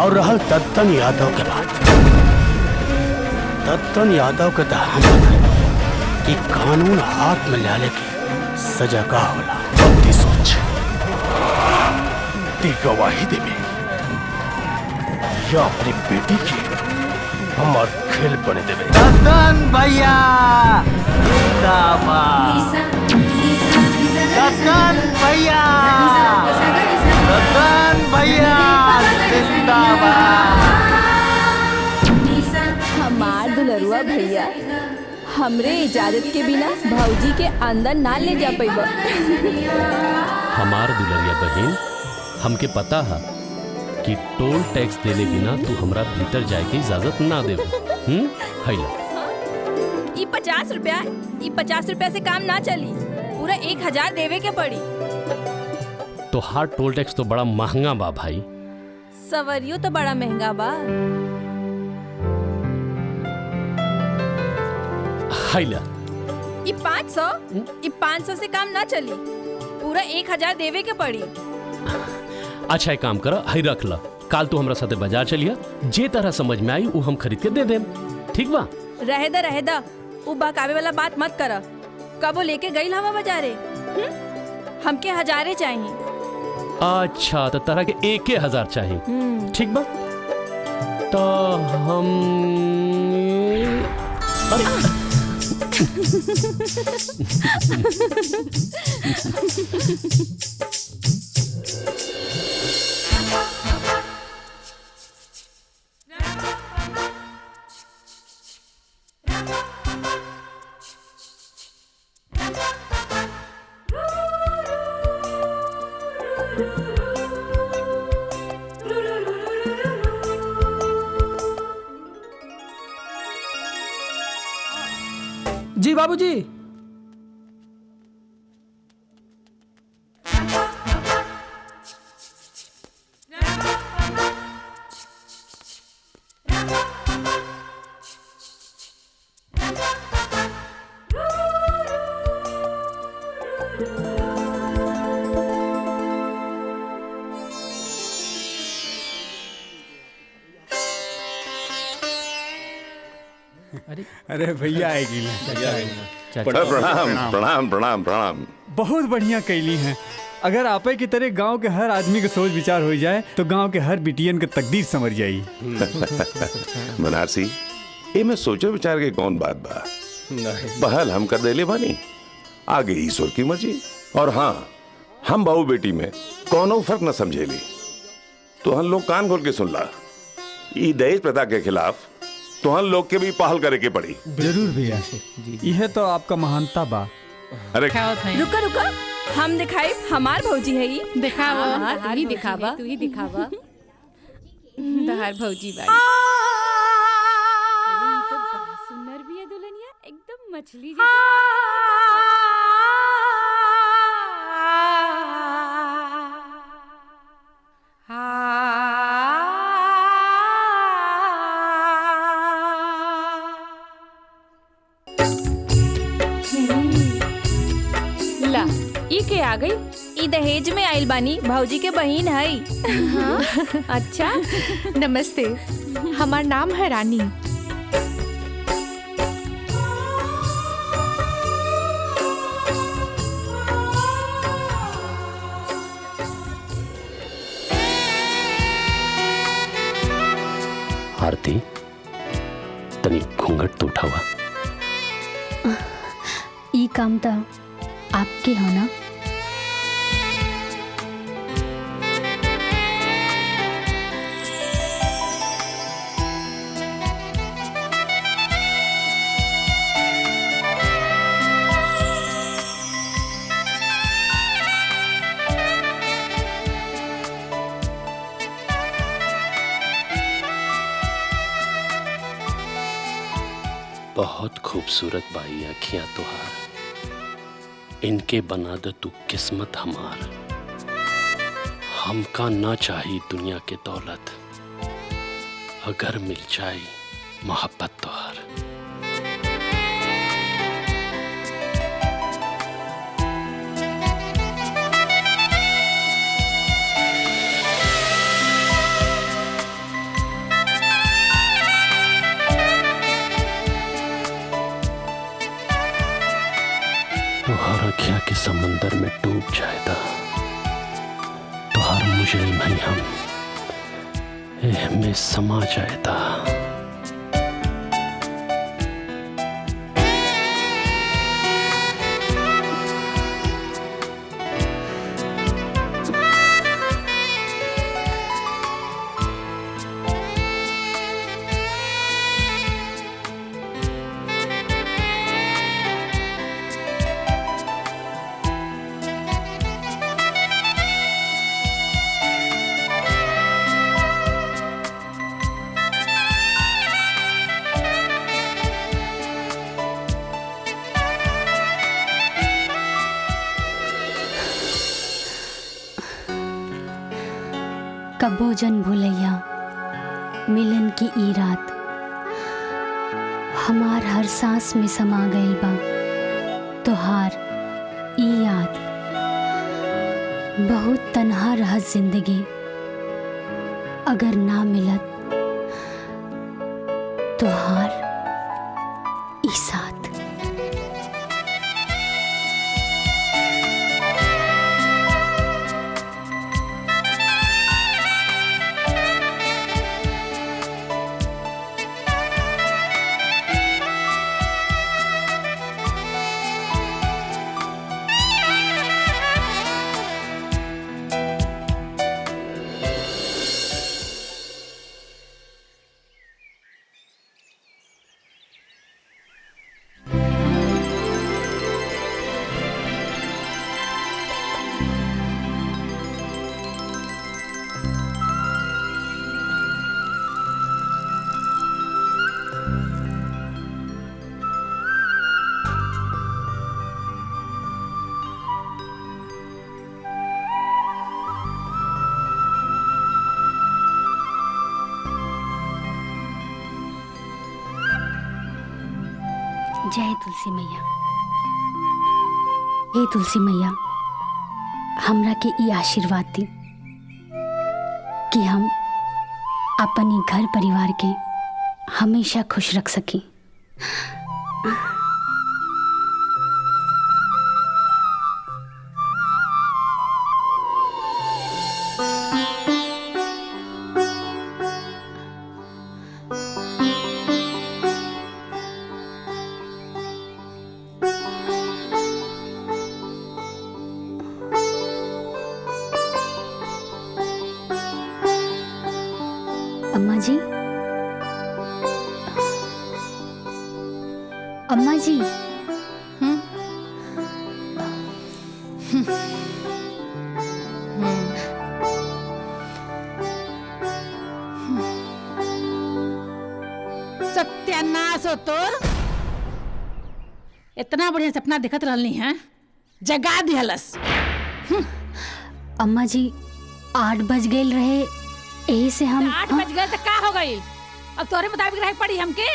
और रहल दत्तन यादव के बात, दत्तन यादव के तो हम बताए कि कानून हाथ में ले के सजा का होला। अपनी सोच ती गवाही देवे या अपनी बेटी की हमार खेल बने देवे। दत्तन भैया जिंदाबाद, दत्तन भैया, दत्तन भैया जिंदाबाद। हमार दुलरुआ भैया हमरे इजाजत के बिना भौजी के अंदर ना ले जा पैबा। हमार दुलरिया बहन, हमके पता है कि टोल टैक्स देले बिना तू हमरा भीतर जाए के इजाजत ना देबे। हैला ई 50 रुपया से काम ना चली, पूरा 1000 देवे के पड़ी। तो हार टोल टैक्स तो बड़ा महंगा बा भाई। सवरियो तो बड़ा महंगा बा। हैला ई 500 से काम ना चली, पूरा 1000 देवे के पड़ी। अच्छा एक काम कर, हई रख ला, काल तू हमरा साथे बाजार चलिया, जे तरह समझ में आई वो हम खरीद के दे देम। ठीक बा? रहे दा उ बकावे वाला बात मत कर। कबो लेके गई हवा बाजारे, हमके 1000 चाहिए। अच्छा तो तरह के 1000 चाहिए। ठीक बा, तो हम जी बाबूजी। अरे भैया आएगी। प्रणाम प्रणाम प्रणाम प्रणाम। बहुत बढ़िया कैली हैं। अगर आपे की तरह गांव के हर आदमी के सोच विचार हो जाए तो गांव के हर बिटियन के तकदीर संवर जाई। बनारसी ये में सोचे विचार के कौन बात बा, पहल हम कर देले बानी, आगे ईश्वर की मर्जी। और हाँ, हम बाबू बेटी में कोनो फर्क न समझेली। तो हम लोग कान खोल के सुन ला, ई दहेज प्रथा के खिलाफ तो हम लोग के भी पहल करे के पड़ी। जरूर भैया, यह तो आपका महानता बा। अरे रुका हम दिखाई, हमार भौजी है। दिखावा, तू ही दिखावा तहार भौजी बाई। तो बहुत सुंदर भी है दुल्हनिया, एकदम मछली जैसी। ई के आ गई? ई दहेज में आइल बानी, भौजी के बहन है। हाँ? अच्छा, नमस्ते, हमार नाम है रानी। आरती, तनी घूंघट तो उठावा। ई काम तो आपके हो ना? बहुत खूबसूरत बाई अखियां तुहार, इनके बना दे तू किस्मत हमार। हमका ना चाहिए दुनिया के दौलत, अगर मिल जाए मोहब्बत तुहार। में डूब जाएगा तो हर मुजरिम ही हम एह में समा जाएगा। कबो जन भूलैया मिलन की ई रात हमार हर सांस में समा गइल बा तोहार ई याद। बहुत तन्हा रहत जिंदगी अगर ना मिलत तोहार ई साथ। जय तुलसी मैया। हे तुलसी मैया, हमरा के ई आशीर्वाद दी कि हम अपनी घर परिवार के हमेशा खुश रख सकी। अम्मा जी, अम्मा जी, सत्यानाश हो तोर। इतना बढ़िया सपना देखत रहनी है, जगा दिहलस। अम्मा जी 8 बज गए रहे, यही से हम 8 बज गए तो का हो गई? अब तोरे मुताबिक रह पड़ी हमके।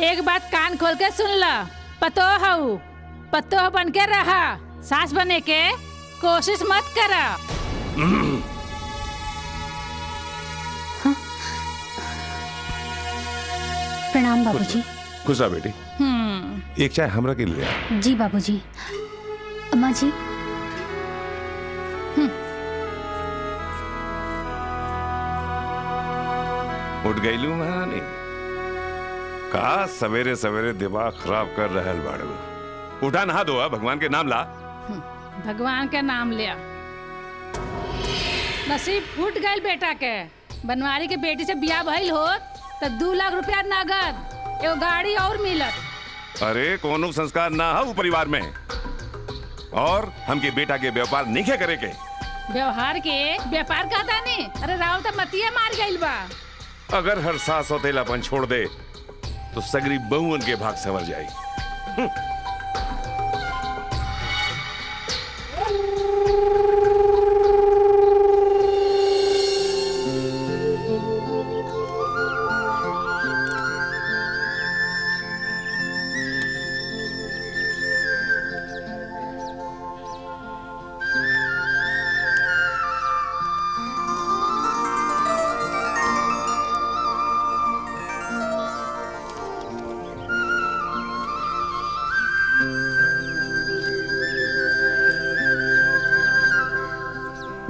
एक बात कान खोल के सुन ला, पतो बन के रहा, सास बने के कोशिश मत करा। प्रणाम बाबूजी। खुश रह बेटी। एक चाय हमरा के लिए। जी बाबूजी। अम्मा जी, उठ गईलू महारानी। का सवेरे सवेरे दिमाग खराब कर रहल बाड़ू। उठा नहा दो, भगवान के नाम ला। भगवान के नाम लिया। नसीब फूट गई बेटा के। बनवारी के बेटी से बियाह भइल हो तो 2 लाख रुपया नगद, एगो गाड़ी और मिलत। अरे कोनो संस्कार ना हो परिवार में, और हमके बेटा के व्यापार नहीं करे के। व्यवहार के व्यापार कहता नहीं। अरे राव तो मतिया मार गइल बा। अगर हर सास सौतेलापन छोड़ दे तो सगरी बहुअन के भाग संवर जाई।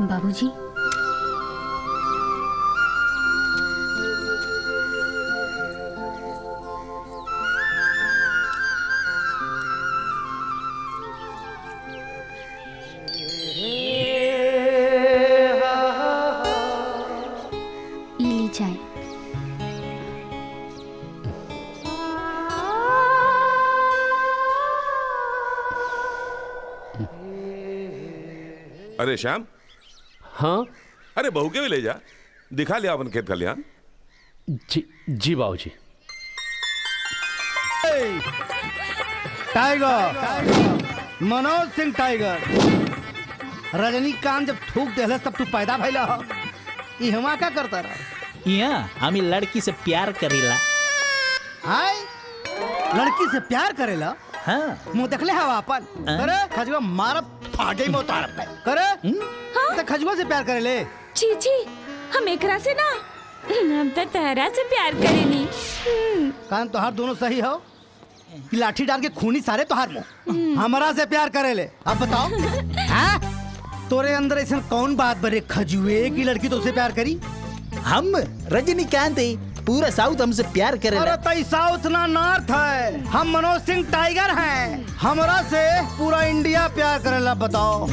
बाबूजी, ये ली चाय। अरे श्याम, हाँ अरे बहू के भी ले जा, दिखा लिया अपन खेत खलिहान। जी बाबूजी। Tiger, Manoj Singh tiger. रजनीकांत जब थूक देहलस तब तू पैदा भइला हो। ई हमा का करता रहा? यहाँ हम लड़की से प्यार करेला। हाय, लड़की से प्यार करेला? हाँ। मुंह देखले हवा अपन। करे खजवा मारब फाटे में उतारब पे। करे? तो खजवा से प्यार करेले? छी छी, हम एकरा से ना, हम तो तहरा से प्यार करेनी। कान तोहार दोनों सही हो कि लाठी डाल के खूनी सारे तोहार मुंह हमरा से प्यार करेले? अब बताओ। हाँ? तोरे अंदर ऐसा कौन बात बरे खजुए की लड़की तो उसे प्यार करी? हम रजनीकांत पूरा साउथ हमसे प्यार करे। अरे तई साउथ ना नॉर्थ है। हम मनोज सिंह टाइगर हैं। हमरा से पूरा इंडिया प्यार करेला। बताओ,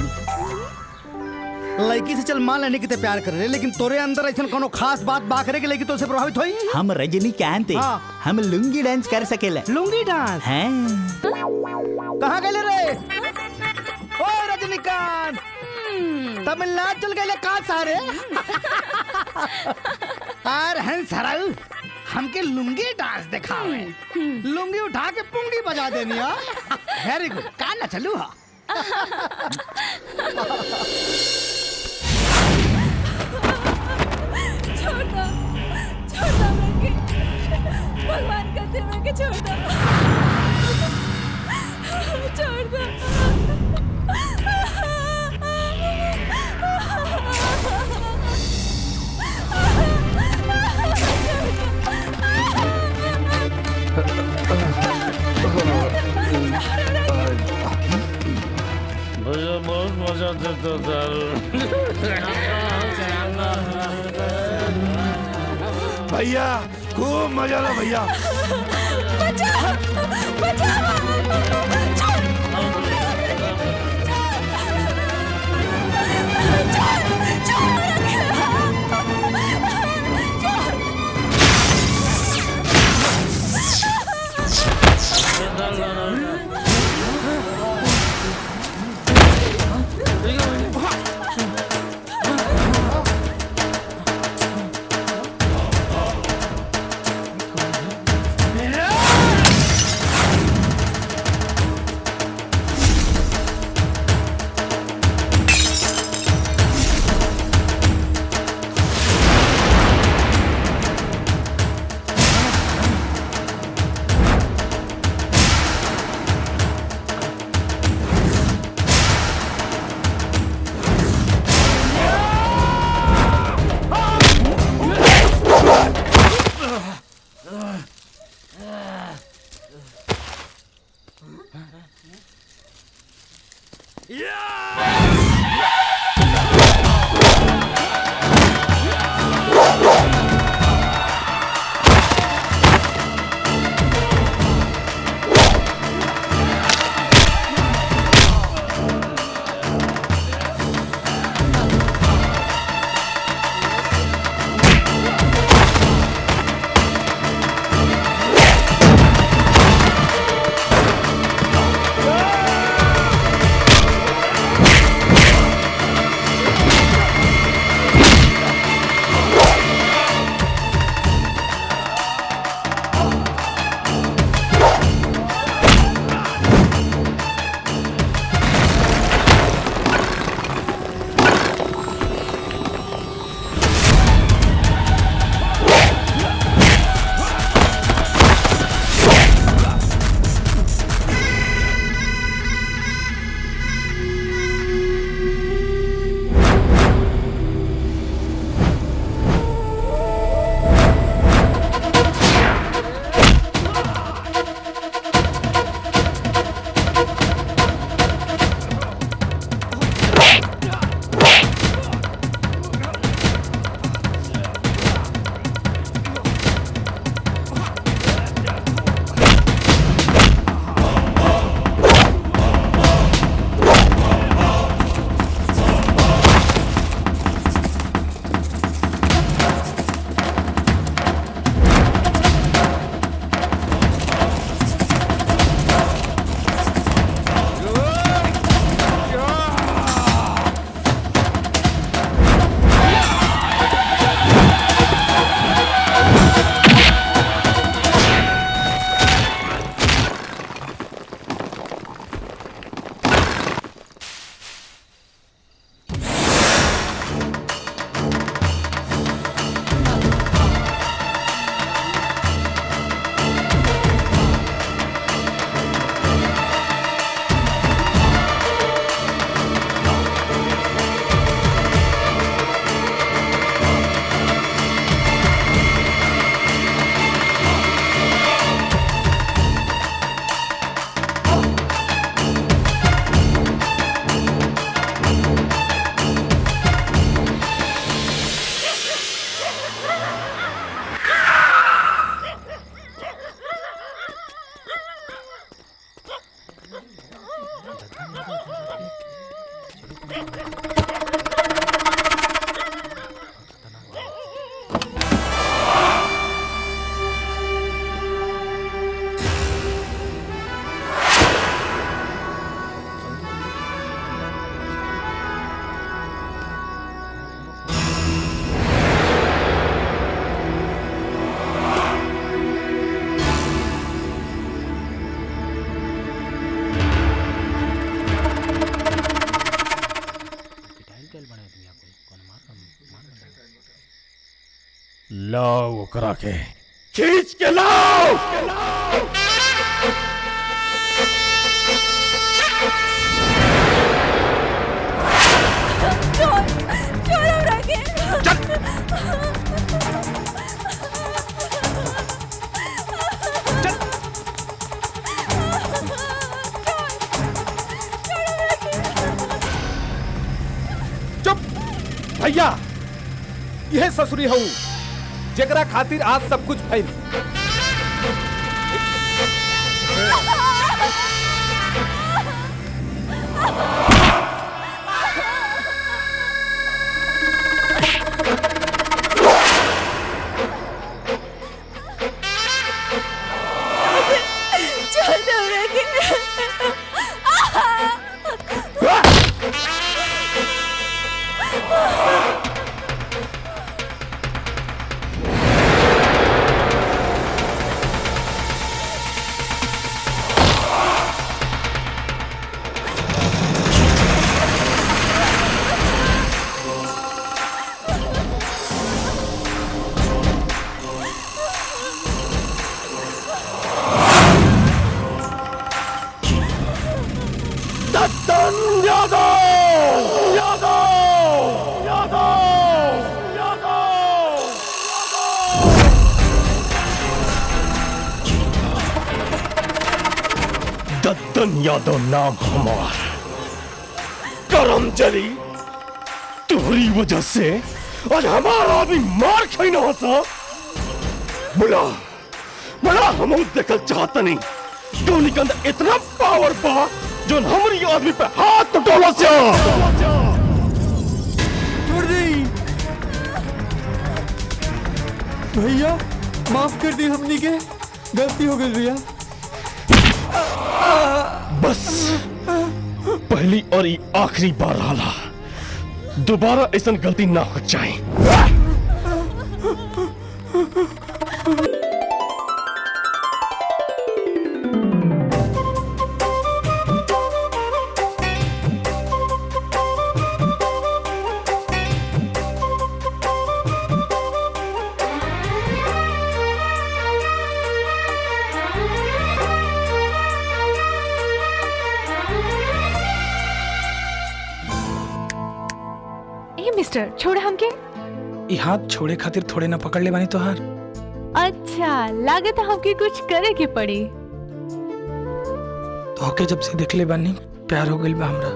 लड़की से चल मान लेने की ते प्यार करे, लेकिन तोरे अंदर ऐसा कोनो खास बात बा करे के लेकिन तो से प्रभावित होई? हम रजनीकांत हम लुंगी डांस कर सकेला। लुंगी डांस? हाँ। कहाँ गए रे? ओ रजनीकांत, तमिलनाडु चल गए कहाँ सारे? यार हंस हराऊ, हमके लुंगी डांस दिखावे। लुंगी उठा के पुंगी बजा देनी। वेरी गुड, कहाँ ना चलू हा? छोड़ दो, छोड़ दो मुझे, भगवान कहते मुझे छोड़ दो, छोड़ दो। मुझे बहुत मजा देता था। भैया खूब मजा लो भैया। बचाओ, बचाओ। लाओ ओकरा के खींच के लाओ। चुप भैया, यह ससुरी हूँ जेकरा खातिर आज सब कुछ भइल। दत्तन यादव नाम हमार। करम जली तुम्हारी वजह से आज हमारा आदमी मार खाई न होता। बोला बोला हम देखल चाहता नहीं क्यों के अंदर इतना पावर पा जो हमारी आदमी पे हाथ टोला से छोड़ दी भैया, माफ कर दी, हमनी के गलती हो गई भैया। बस पहली और ये आखिरी बार हाला, दोबारा ऐसा गलती ना हो जाए। मिस्टर छोड़ हमके। ई हाथ छोड़े खातिर थोड़े ना पकड़ ले बानी तोहार। अच्छा लागत हमके कुछ करे के पड़ी। तोहके जब से देख ले बानी प्यार हो गइल बा हमरा।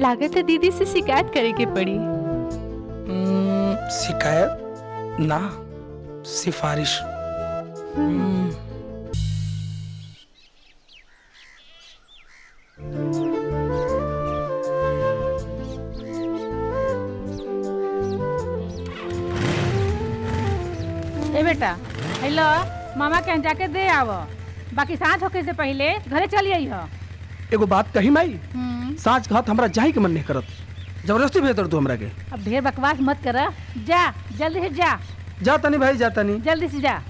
लागत है दीदी से शिकायत करे के पड़ी। शिकायत ना, सिफारिश। ए बेटा, हेलो मामा के जाके दे आवो, बाकी सांझ होके से पहले घरे चली आई हो। एगो बात कही माई, सांझ घात हमरा जाही के मन नहीं करत, जबरदस्ती भेज तू हमरा के। अब ढेर बकवास मत कर, जा जल्दी से जा। जाता नहीं भाई, जाता नहीं, जल्दी से जा।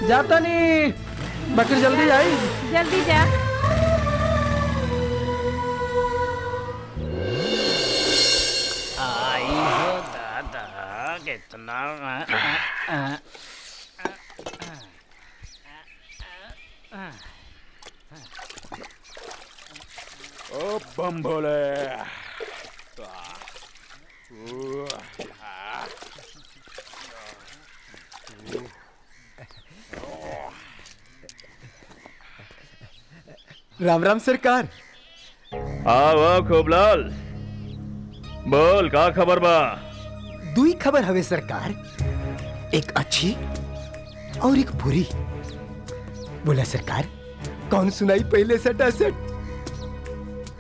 जाता नहीं, बाकी जल्दी आई। जल्दी जा। आई हो दादा कितना ओ बम भोले। राम राम सरकार। आओ खूबलाल, बोल का खबर बा? दुई खबर हवे सरकार, एक अच्छी और एक बुरी। बोला सरकार, कौन सुनाई पहले सटा सट?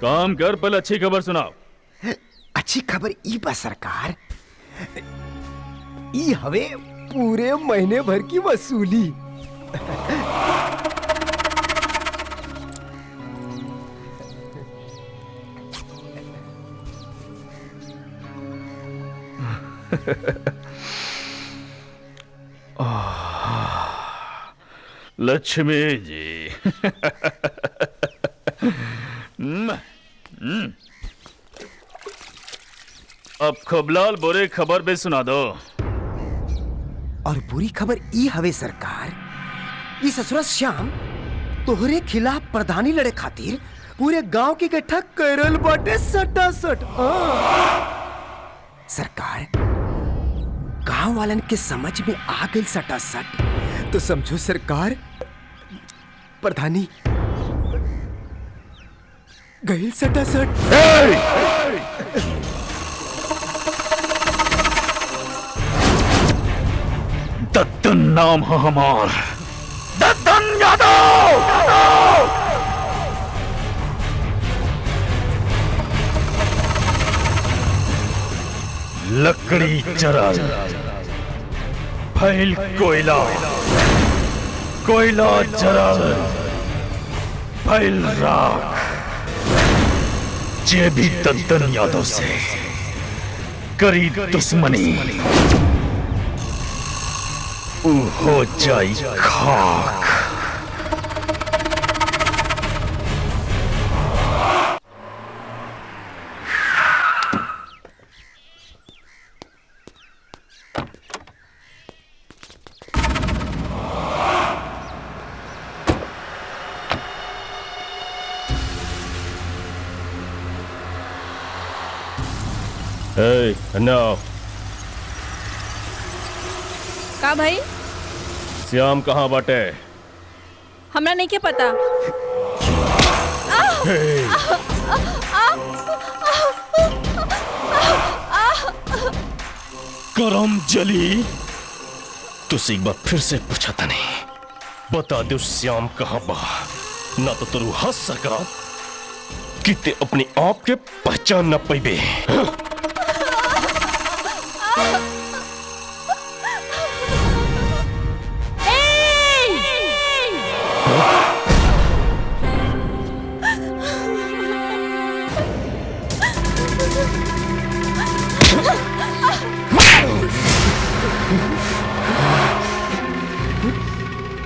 काम कर, पहले अच्छी खबर सुनाओ। अच्छी खबर ई बा सरकार, ई हवे पूरे महीने भर की वसूली। लक्ष्मी जी। अब खबलाल बुरी खबर भी सुना दो। और बुरी खबर ई हवे सरकार, ई ससुरा श्याम तोहरे खिलाफ प्रधानी लड़े खातिर पूरे गांव के इकट्ठा करल बाटे सटासट। सरकार, गांव वालन के समझ में आ गई सटासट, तो समझो सरकार प्रधानी गई सटासट। दद्दन नाम है हमार, दद्दन यादव। लकड़ी चरल फैल कोयला, कोयला चरल फैल राख। जे भी दद्दन यादव से करी दुश्मनी ऊ हो जाई खाक। Hey, no. का भाई? श्याम कहाँ बाटे? हमरा नहीं के पता। करम जली, तुझसे एक बार फिर से पूछा था नहीं, बता दो श्याम कहाँ बा, ना तो तेरू हंस सका कि ते अपने आप के पहचान न पाइबे।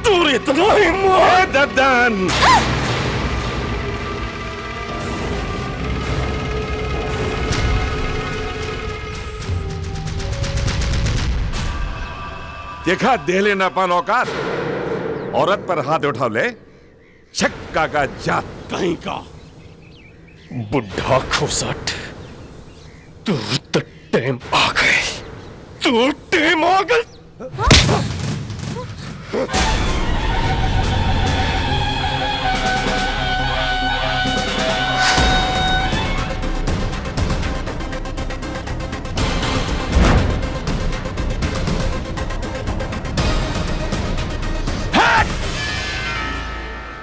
तू इतना हिम्मत दद्दन! देखा देले न पान औकात, औरत पर हाथ उठा ले, छक्का का जात कहीं का। बुढ़ा खोसट, तू तो टाइम आ गए, तू टाइम आ गए।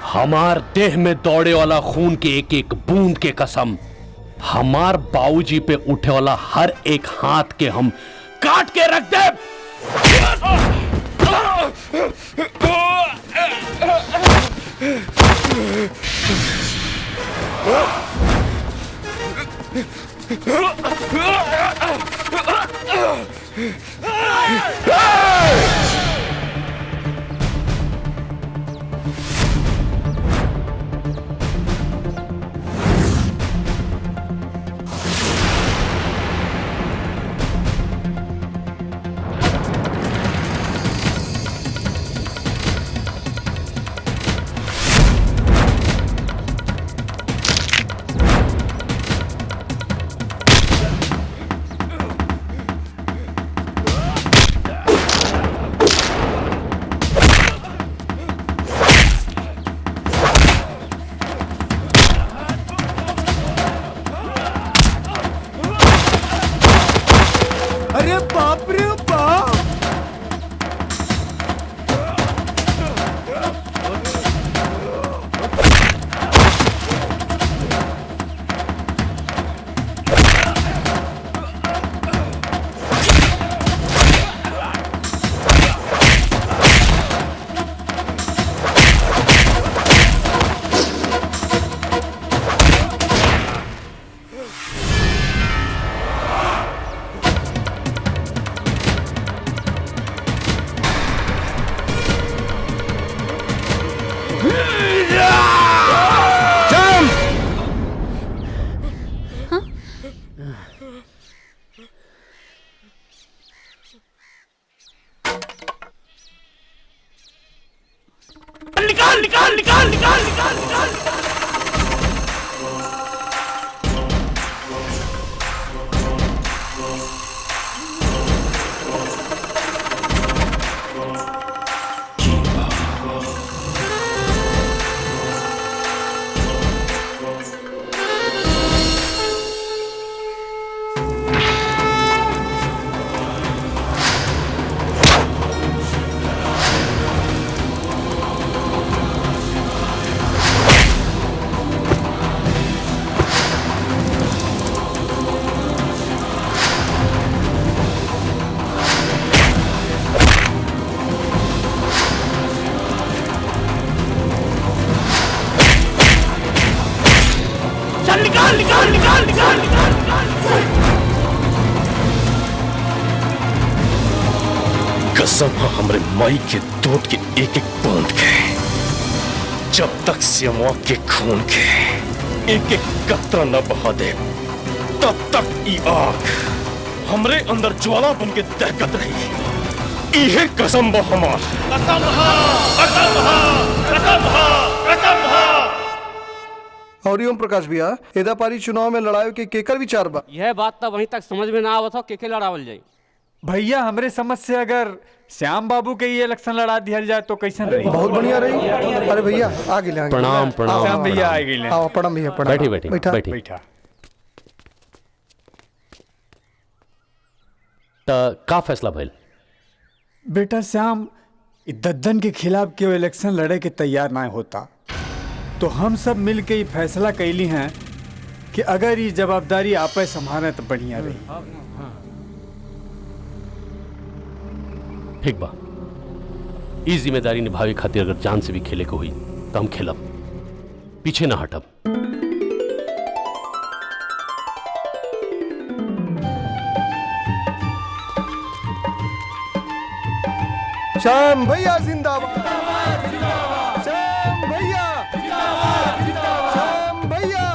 हमार देह में दौड़े वाला खून के एक एक बूंद के कसम, हमार बाबूजी पे उठे वाला हर एक हाथ के हम काट के रख दे। अरे बाप रे बाप! चल निकाल निकाल निकाल निकाल निकाल कसम है हमरे माई के दूध के एक एक बूंद के, जब तक सियमवा के खून के एक एक कतरा न बहा दे तब तक ई आग हमरे अंदर ज्वाला बन के दहकत रही। इहे कसम बा हमार। कसम हा, कसम हा, कसम हा, कसम हा। और ओम प्रकाश भैया, एदा पारी चुनाव में लड़ाई के केकर विचार बा? यह बात तो वहीं तक समझ में ना आवत हो के लड़ावल जाई। भैया हमरे समझ से अगर श्याम बाबू के ये इलेक्शन लड़ा दिया जाए तो कैसन रही? बहुत बढ़िया रही। अरे भैया आगे ले, प्रणाम प्रणाम। श्याम भैया आ गए। आओ प्रणाम भैया, प्रणाम। बैठी बैठी बैठा बैठा। तो का फैसला भइल? बेटा श्याम, दद्दन के खिलाफ केवल इलेक्शन लड़े के तैयार ना होता तो हम सब मिल के ये फैसला कैली हैं कि अगर ये जवाबदारी आपे संभाले तो बढ़िया रही। ठीक बा, इस जिम्मेदारी निभावे खातिर अगर जान से भी खेले को हुई तो हम खेलब, पीछे ना हटब। श्याम भैया जिंदाबाद, श्याम भैया, श्याम भैया।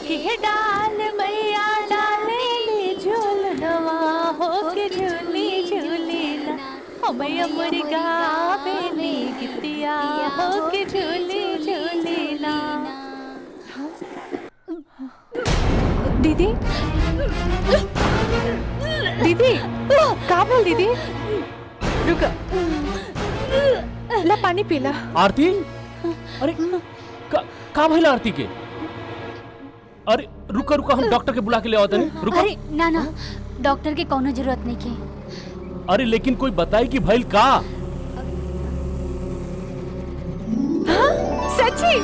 के डाल मैया डाले झूलनवा हो के झूली झूली ना, हो मैया मुर्गा बेली गितिया हो के झूली झूली ना। दीदी दीदी का बोल दीदी, रुक ला पानी पीला। आरती, अरे का भइल आरती के? अरे रुका रुका, हम डॉक्टर के बुला के ले आवत हैं। रुका। अरे ना ना, डॉक्टर के कोनो जरूरत नहीं के। अरे लेकिन कोई बताई कि भइल का? सच्ची?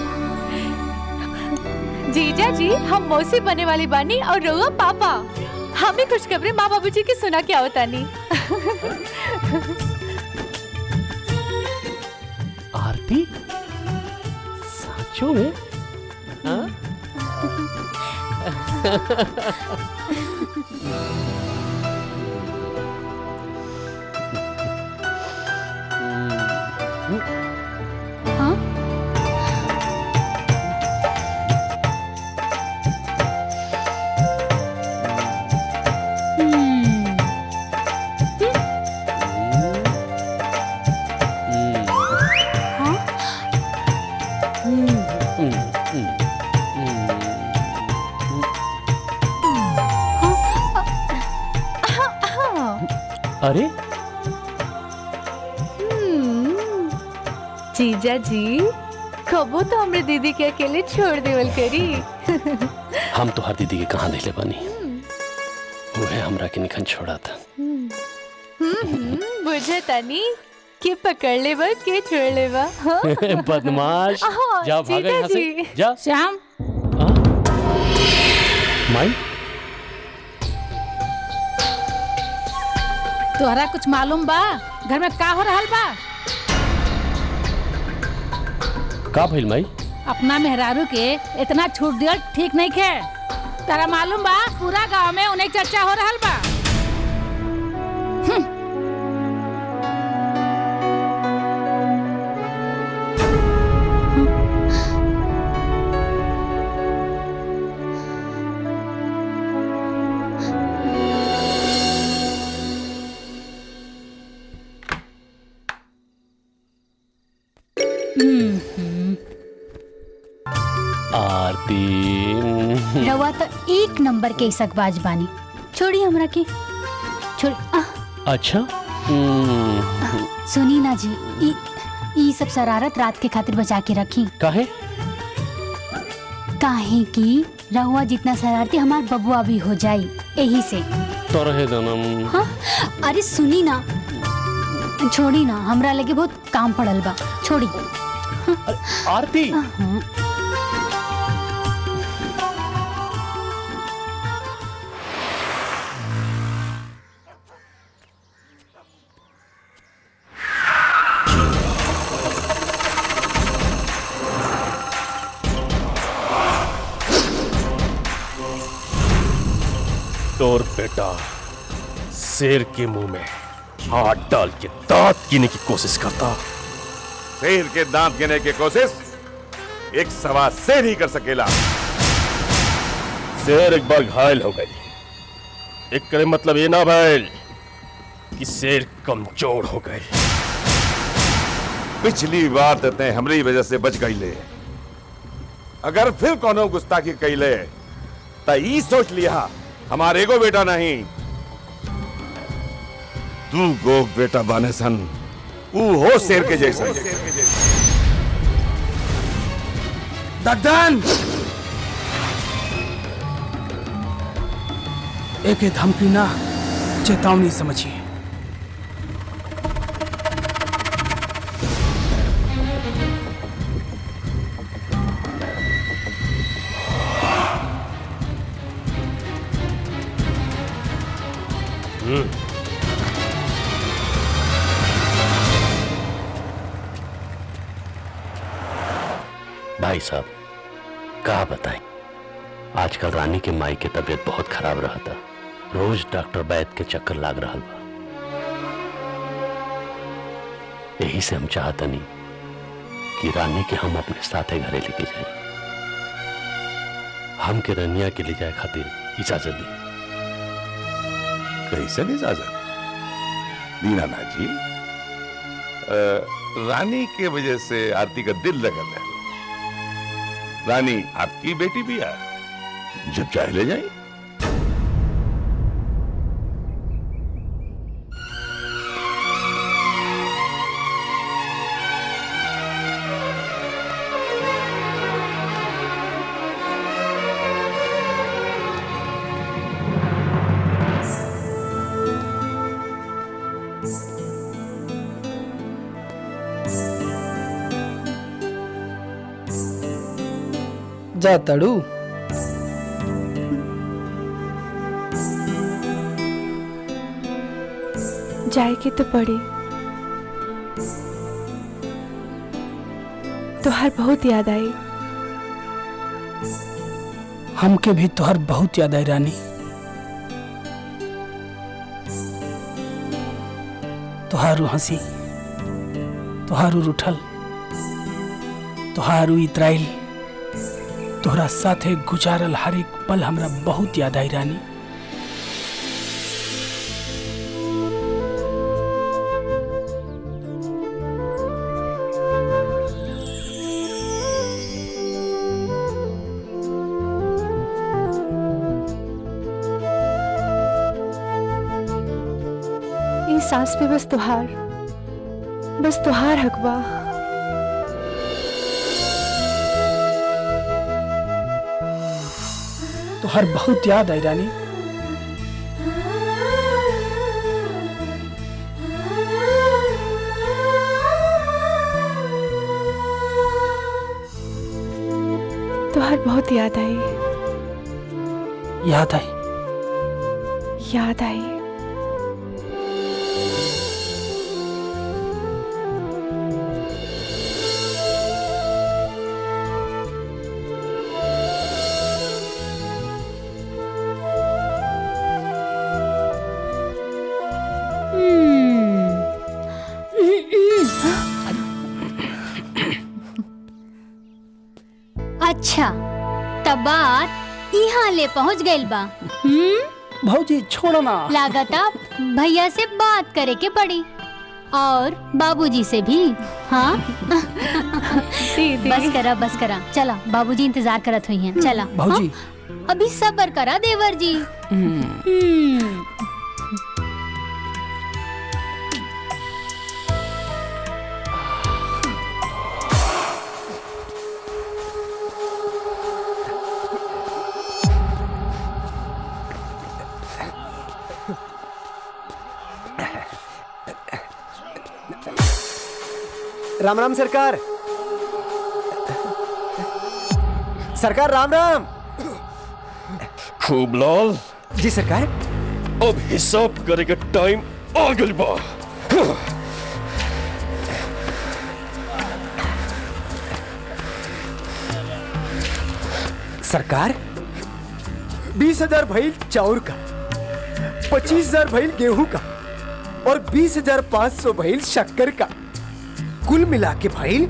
जीजा जी, हम मौसी बने वाली बानी और रोआ पापा। हमें खुशखबरी माँ बाबूजी की सुना क्या होता नहीं। आरती सचो में? हाँ? अरे जीजा जी, कबो तो हमरे दीदी के अकेले छोड़ देवल करी। हम तो हर दीदी के कहाँ देले बानी, वह हमरा के निखन छोड़ा था। बुझे तानी कि पकड़ ले बा के छोड़ ले बा। बदमाश, जा भागा यहाँ से, जा। श्याम, माई, तोहरा कुछ मालूम बा घर में का हो रहल बा? का भइल माई? अपना मेहरारू के इतना छूट दिया ठीक नहीं खे। तारा मालूम बा पूरा गांव में उन्हें चर्चा हो रहल बा। आरती, रवा तो एक नंबर के सकबाज बानी। छोड़ी हमरा के, छोड़ी। अच्छा सुनी ना जी, ई सब शरारत रात के खातिर बचा के रखी। काहे? काहे कि रहुआ जितना शरारती हमार बबुआ भी हो जाई, यही से। तो रहे दनम। हाँ? अरे सुनी ना, छोड़ी ना, हमरा लगे बहुत काम पड़ल बा, छोड़ी। आरती, और बेटा शेर के मुंह में हाथ डाल के दांत गिनने की कोशिश करता। शेर के दांत गिनने की कोशिश एक सवा शेर ही कर सकेला। शेर एक बार घायल हो गई, एक करे मतलब ये ना भैल कि शेर कमजोर हो गई। पिछली बार ते हमरी वजह से बच गई ले, अगर फिर कोनो गुस्ताखी कैले तो ई सोच लिया हमारे को बेटा नहीं, तू गो बेटा बाने सन, ऊ हो शेर के जैसा। दद्दन, एक धमकी ना चेतावनी समझिए। भाई साहब कहा बताएं, आजकल रानी के माई की तबीयत बहुत खराब रहा था, रोज डॉक्टर वैद के चक्कर लाग रहा बा। यही से हम चाहता नहीं कि रानी के हम अपने साथे घरे लेके जाए। हम के रनिया के ले जाए खातिर इजाजत दी। कैसे इजाजत दीनानाथ जी? रानी के वजह से आरती का दिल लगल है। रानी आपकी बेटी भी है, जब चाहे ले जाए। जा तड़ू। जाए के तो पड़ी, तोहर बहुत याद आई। हमके भी तोहर बहुत याद आई रानी। तोहारू हंसी, तोहारू रूठल, तोहारू इतराइल, तोहरा साथे गुजारल हर एक पल हमरा बहुत याद आई रानी। ये सांस पे बस तुहार हक बा। तोहर बहुत याद आई रानी। तुहार बहुत याद आई। याद आई, याद आई। अच्छा तब बात यहाँ ले पहुँच गइल बा। भौजी छोड़ो ना। लागता भैया से बात करे के पड़ी और बाबूजी से भी। हाँ बस करा चला, बाबूजी इंतजार करत हुई हैं। चला भौजी। हाँ? अभी सब्र करा देवर जी। राम राम सरकार। सरकार राम राम। खूब लाल। जी सरकार। अब हिसाब करेगा टाइम आ गइल बा। सरकार 20,000 भइल चाउर का, 25,000 भइल गेहूं का और 20,500 भइल शक्कर का। कुल मिला के भइल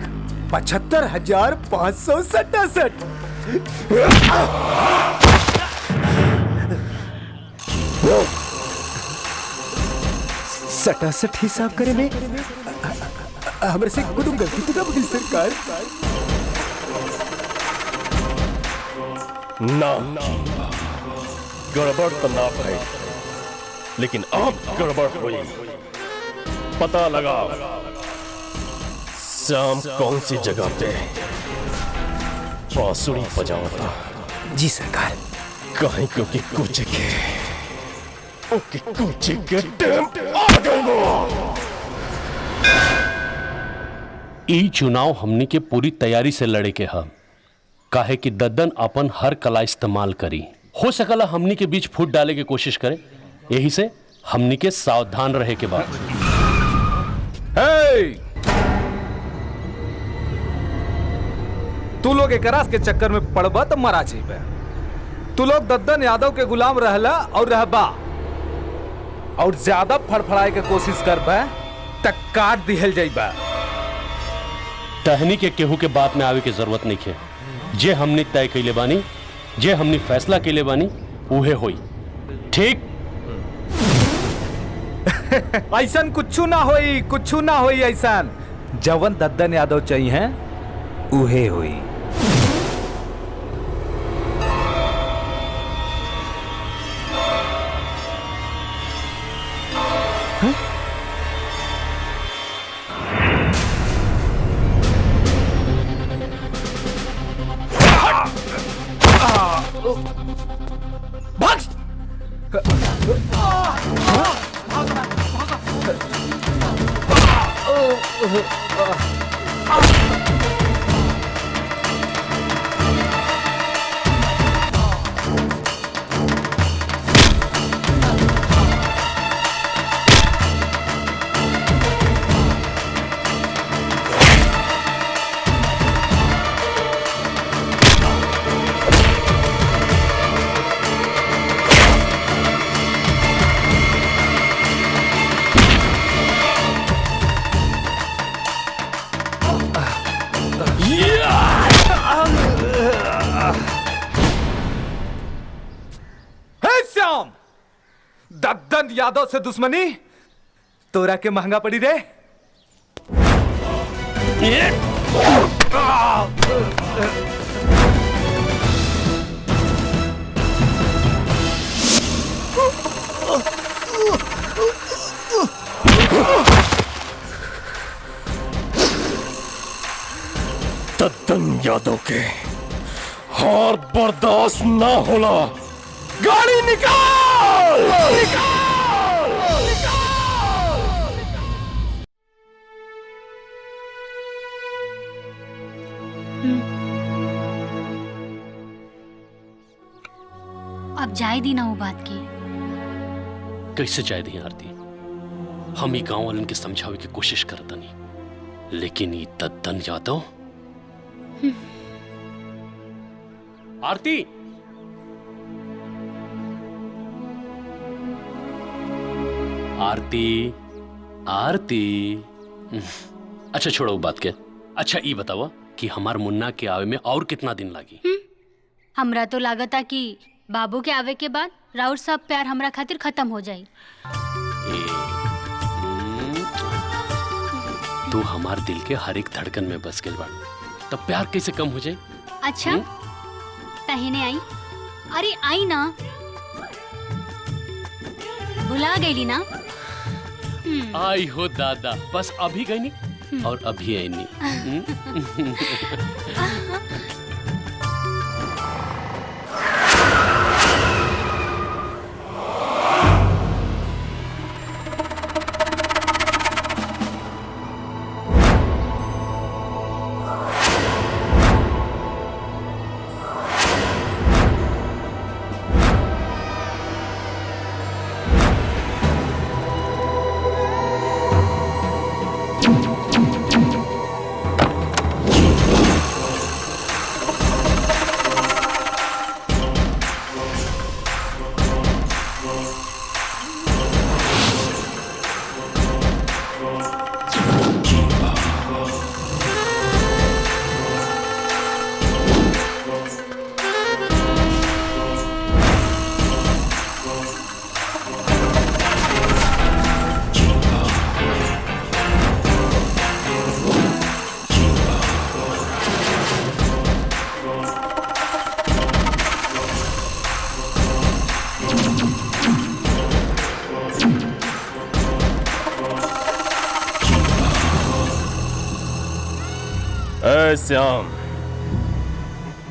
75,567। सटासट हिसाब करे में हमरे से गुदुम गलती तो भइल सरकार। ना गड़बड़ तो ना भाई, लेकिन अब गड़बड़ हुई। पता लगा श्याम कौन सी जगह पे बांसुरी बजाता। जी सरकार। कहीं क्योंकि कुछ के टाइम आ गई। ई चुनाव हमनी के पूरी तैयारी से लड़े के हम, काहे कि दद्दन अपन हर कला इस्तेमाल करी। हो सकला हमनी के बीच फूट डाले के कोशिश करे, यही से हमनी के सावधान रहे के बाद। तू लोग एकरास के चक्कर में पड़बा तो मरा जाइबे। तू लोग दद्दन यादव के गुलाम रहला और रहबा, और ज्यादा फड़फड़ाए के कोशिश करबा तक काट दिहल जाइबा। टहनी के केहू के बात में आवे के जरूरत नहीं है। जे हमने तय कैले बानी, जे हमने फैसला कैले बानी, उहे होई। ठीक? ऐसन कुछू ना होई, कुछू ना होई। ऐसन जवन दद्दन यादव चाहिए हैं उहे होई। दद्दन यादव से दुश्मनी तोरा के महंगा पड़ी रे। दद्दन यादव के हार बर्दाश्त ना होला। गाड़ी निकाल! निकाल! अब जाए दी ना वो बात की। कैसे जाए दी आरती? हम ही गांव वालन के समझावे की कोशिश करता नहीं, लेकिन ये दद्दन यादव। आरती, आरती, आरती। अच्छा छोड़ो वो बात के। अच्छा ये बताओ कि हमार मुन्ना के आवे में और कितना दिन लागी? हमरा तो लागता कि बाबू के आवे के बाद राउर सब प्यार हमरा खातिर खत्म हो जाई। तू हमार दिल के हर एक धड़कन में बस गइल बाड़ू, तब प्यार कैसे कम हो जाए? अच्छा पहने आई? अरे आई ना, भुला गईली ना? आई हो दादा, बस अभी गई नहीं और अभी आई नहीं। है श्याम,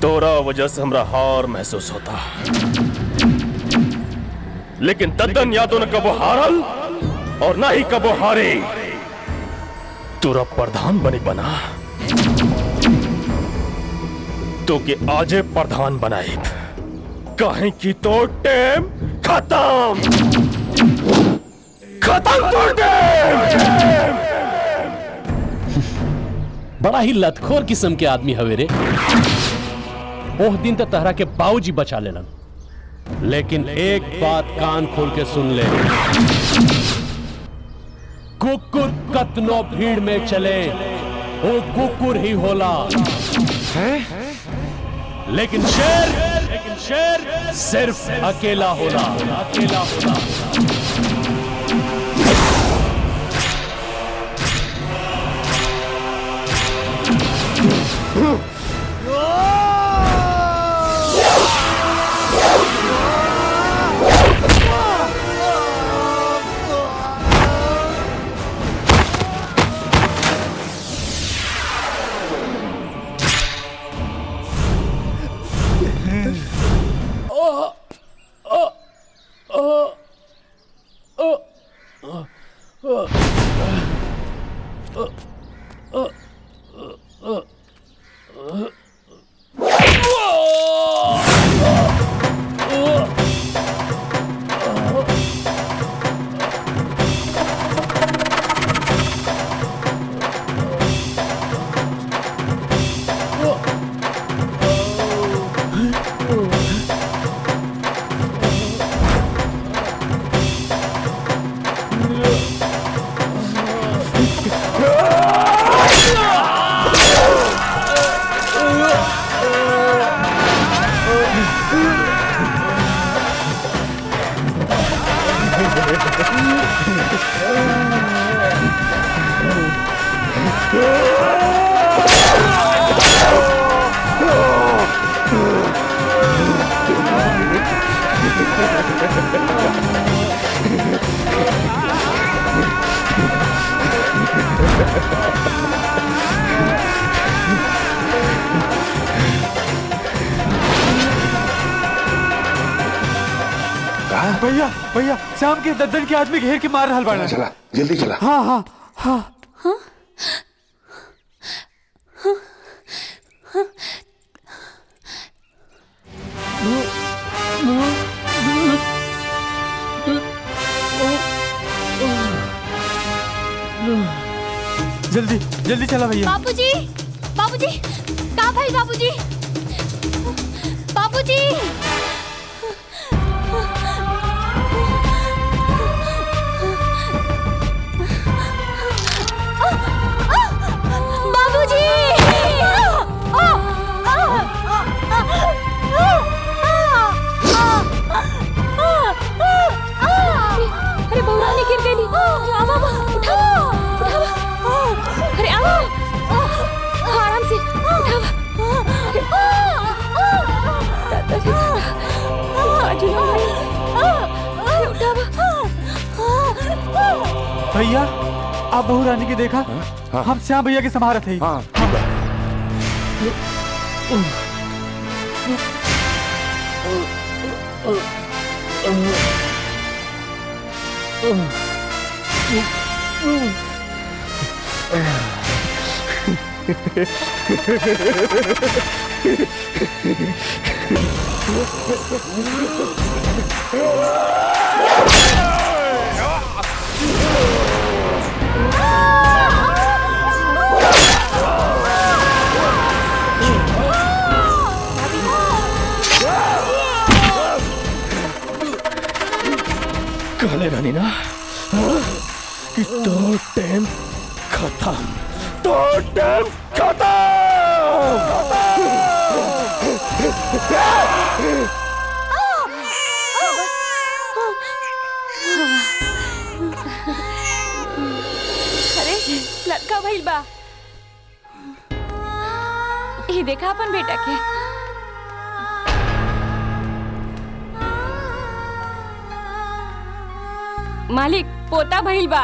तोरा वजह से हमरा हार महसूस होता, लेकिन दद्दन यादव ने कबो हारल और ना ही कबो हारे। तोरा प्रधान बनी बना तो कि आजे प्रधान बनाई, कहीं की तो टेम खत्म तो टेम। बड़ा ही लतखोर किस्म के आदमी हवे रे। ओह दिन तो तहरा के बाबूजी बचा लेलन, लेकिन एक बात कान खोल के सुन ले, कुकुर कतनो भीड़ में चले वो कुकुर ही होला है? लेकिन शेर सिर्फ अकेला होला। भैया भैया शाम के दद्दन के आदमी घेर के मार रहा बाड़ा। चला जल्दी चला। हाँ हाँ हाँ जल्दी जल्दी चला भैया। बाबूजी बाबूजी कहाँ भाई बाबूजी बाबूजी बाबूजी अरे बहुरानी गिर गई। आवा उठा अरे आओ आराम से भैया आप बहू रानी के देखा? हम श्याम भैया के संभाल थे। कहले रानी ना कि तो टाइम खत्म, तो टाइम खत्म। अरे लड़का भइल बा, ये देखा अपन बेटा के। मालिक पोता भइल बा।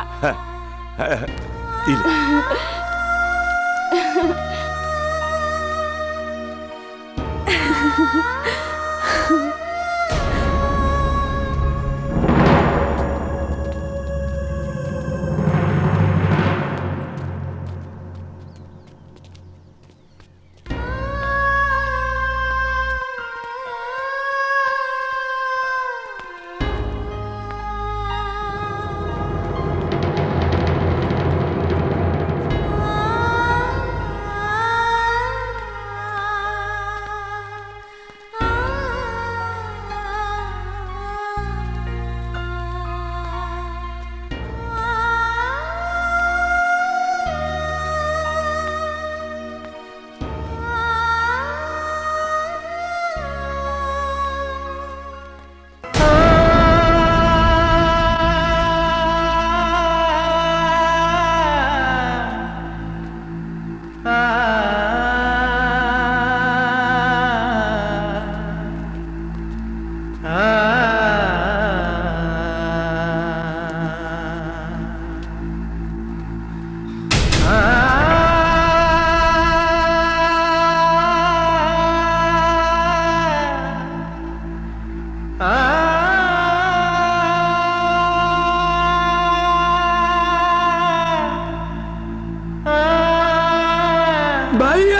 भैया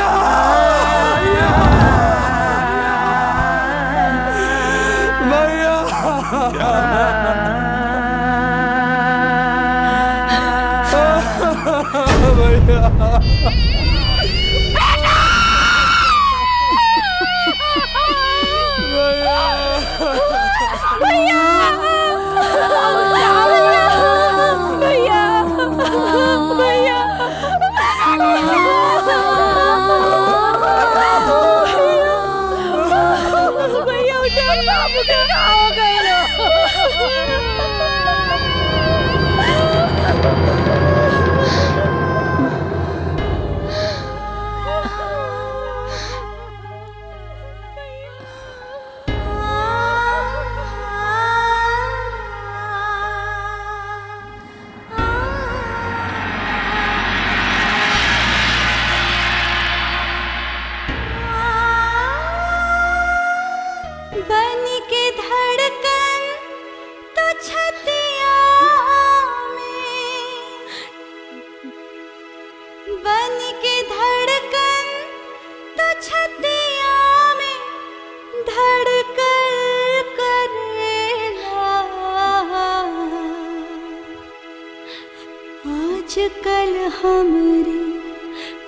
बन के धड़कन तो छतिया में, बन के धड़कन तो छतिया में धड़कन करेला। आजकल हमरी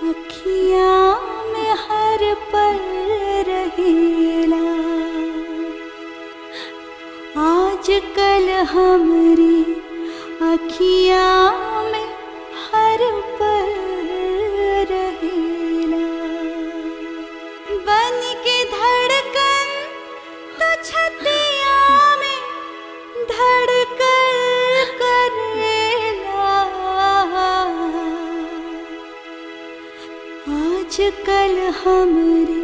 अखियाँ में हर पल रहेला। आजकल हमरी अखियाँ में हर पल रहेला। बन के धड़कन तो छतिया में धड़कन करेला। आजकल हमरी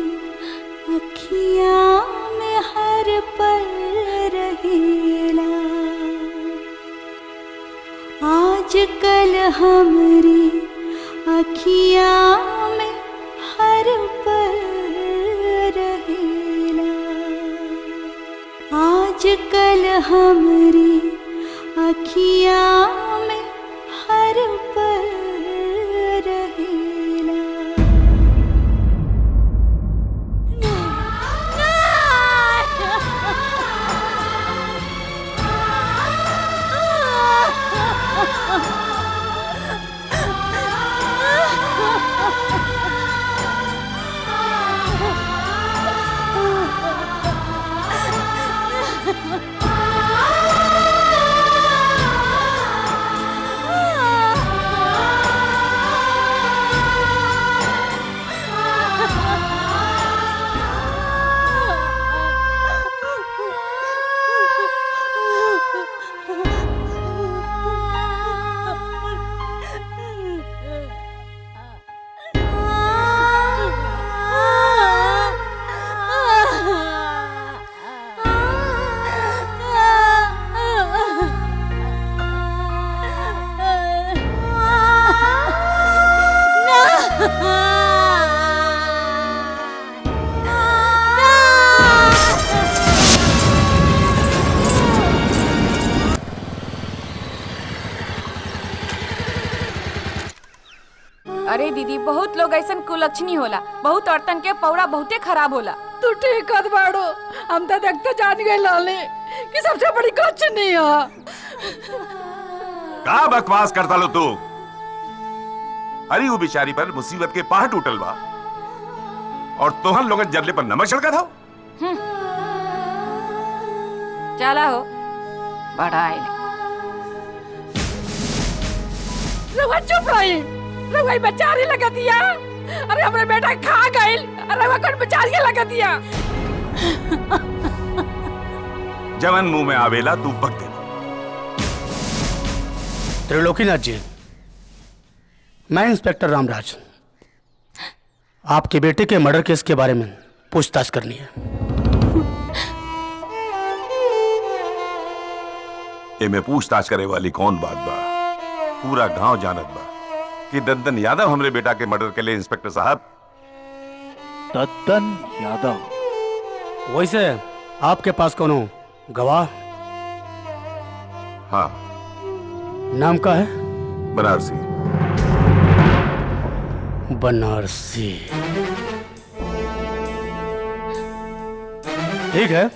अखियाँ में हर पल रहेला। आजकल हमरी अखियाँ में हर पल रहेला। आजकल हमरी अखियाँ में हर पल रहेला। अरे दीदी बहुत लोग ऐसन कुलक्षणी होला, बहुत औरतन के पौड़ा बहुते खराब होला। तू ठीक कर बाड़ो, हम तो देखते जान गए लाले कि सबसे बड़ी कुलक्षणी है। का बकवास करता लो तू? अरे वो बेचारी पर मुसीबत के पहाड़ टूटल बा और तोहन लोगन जरले पर नमक छिड़का था। चला हो बड़ा आइल। रवा चुप रही, रवा बेचारी लगा दिया। अरे हमारे बेटा खा गई, रवा कौन बेचारी लगा दिया। जवन मुंह में आवेला तू बक दे। त्रिलोकीनाथ जी, मैं इंस्पेक्टर रामराज, आपके बेटे के मर्डर केस के बारे में पूछताछ करनी है। एमे पूछताछ करे वाली कौन बात बा? पूरा गांव जानत बा कि दद्दन यादव हमरे बेटा के मर्डर के लिए। इंस्पेक्टर साहब, दद्दन यादव? वैसे आपके पास कोनो गवाह? हाँ। नाम का है? बनारसी। बनारसी, ठीक है।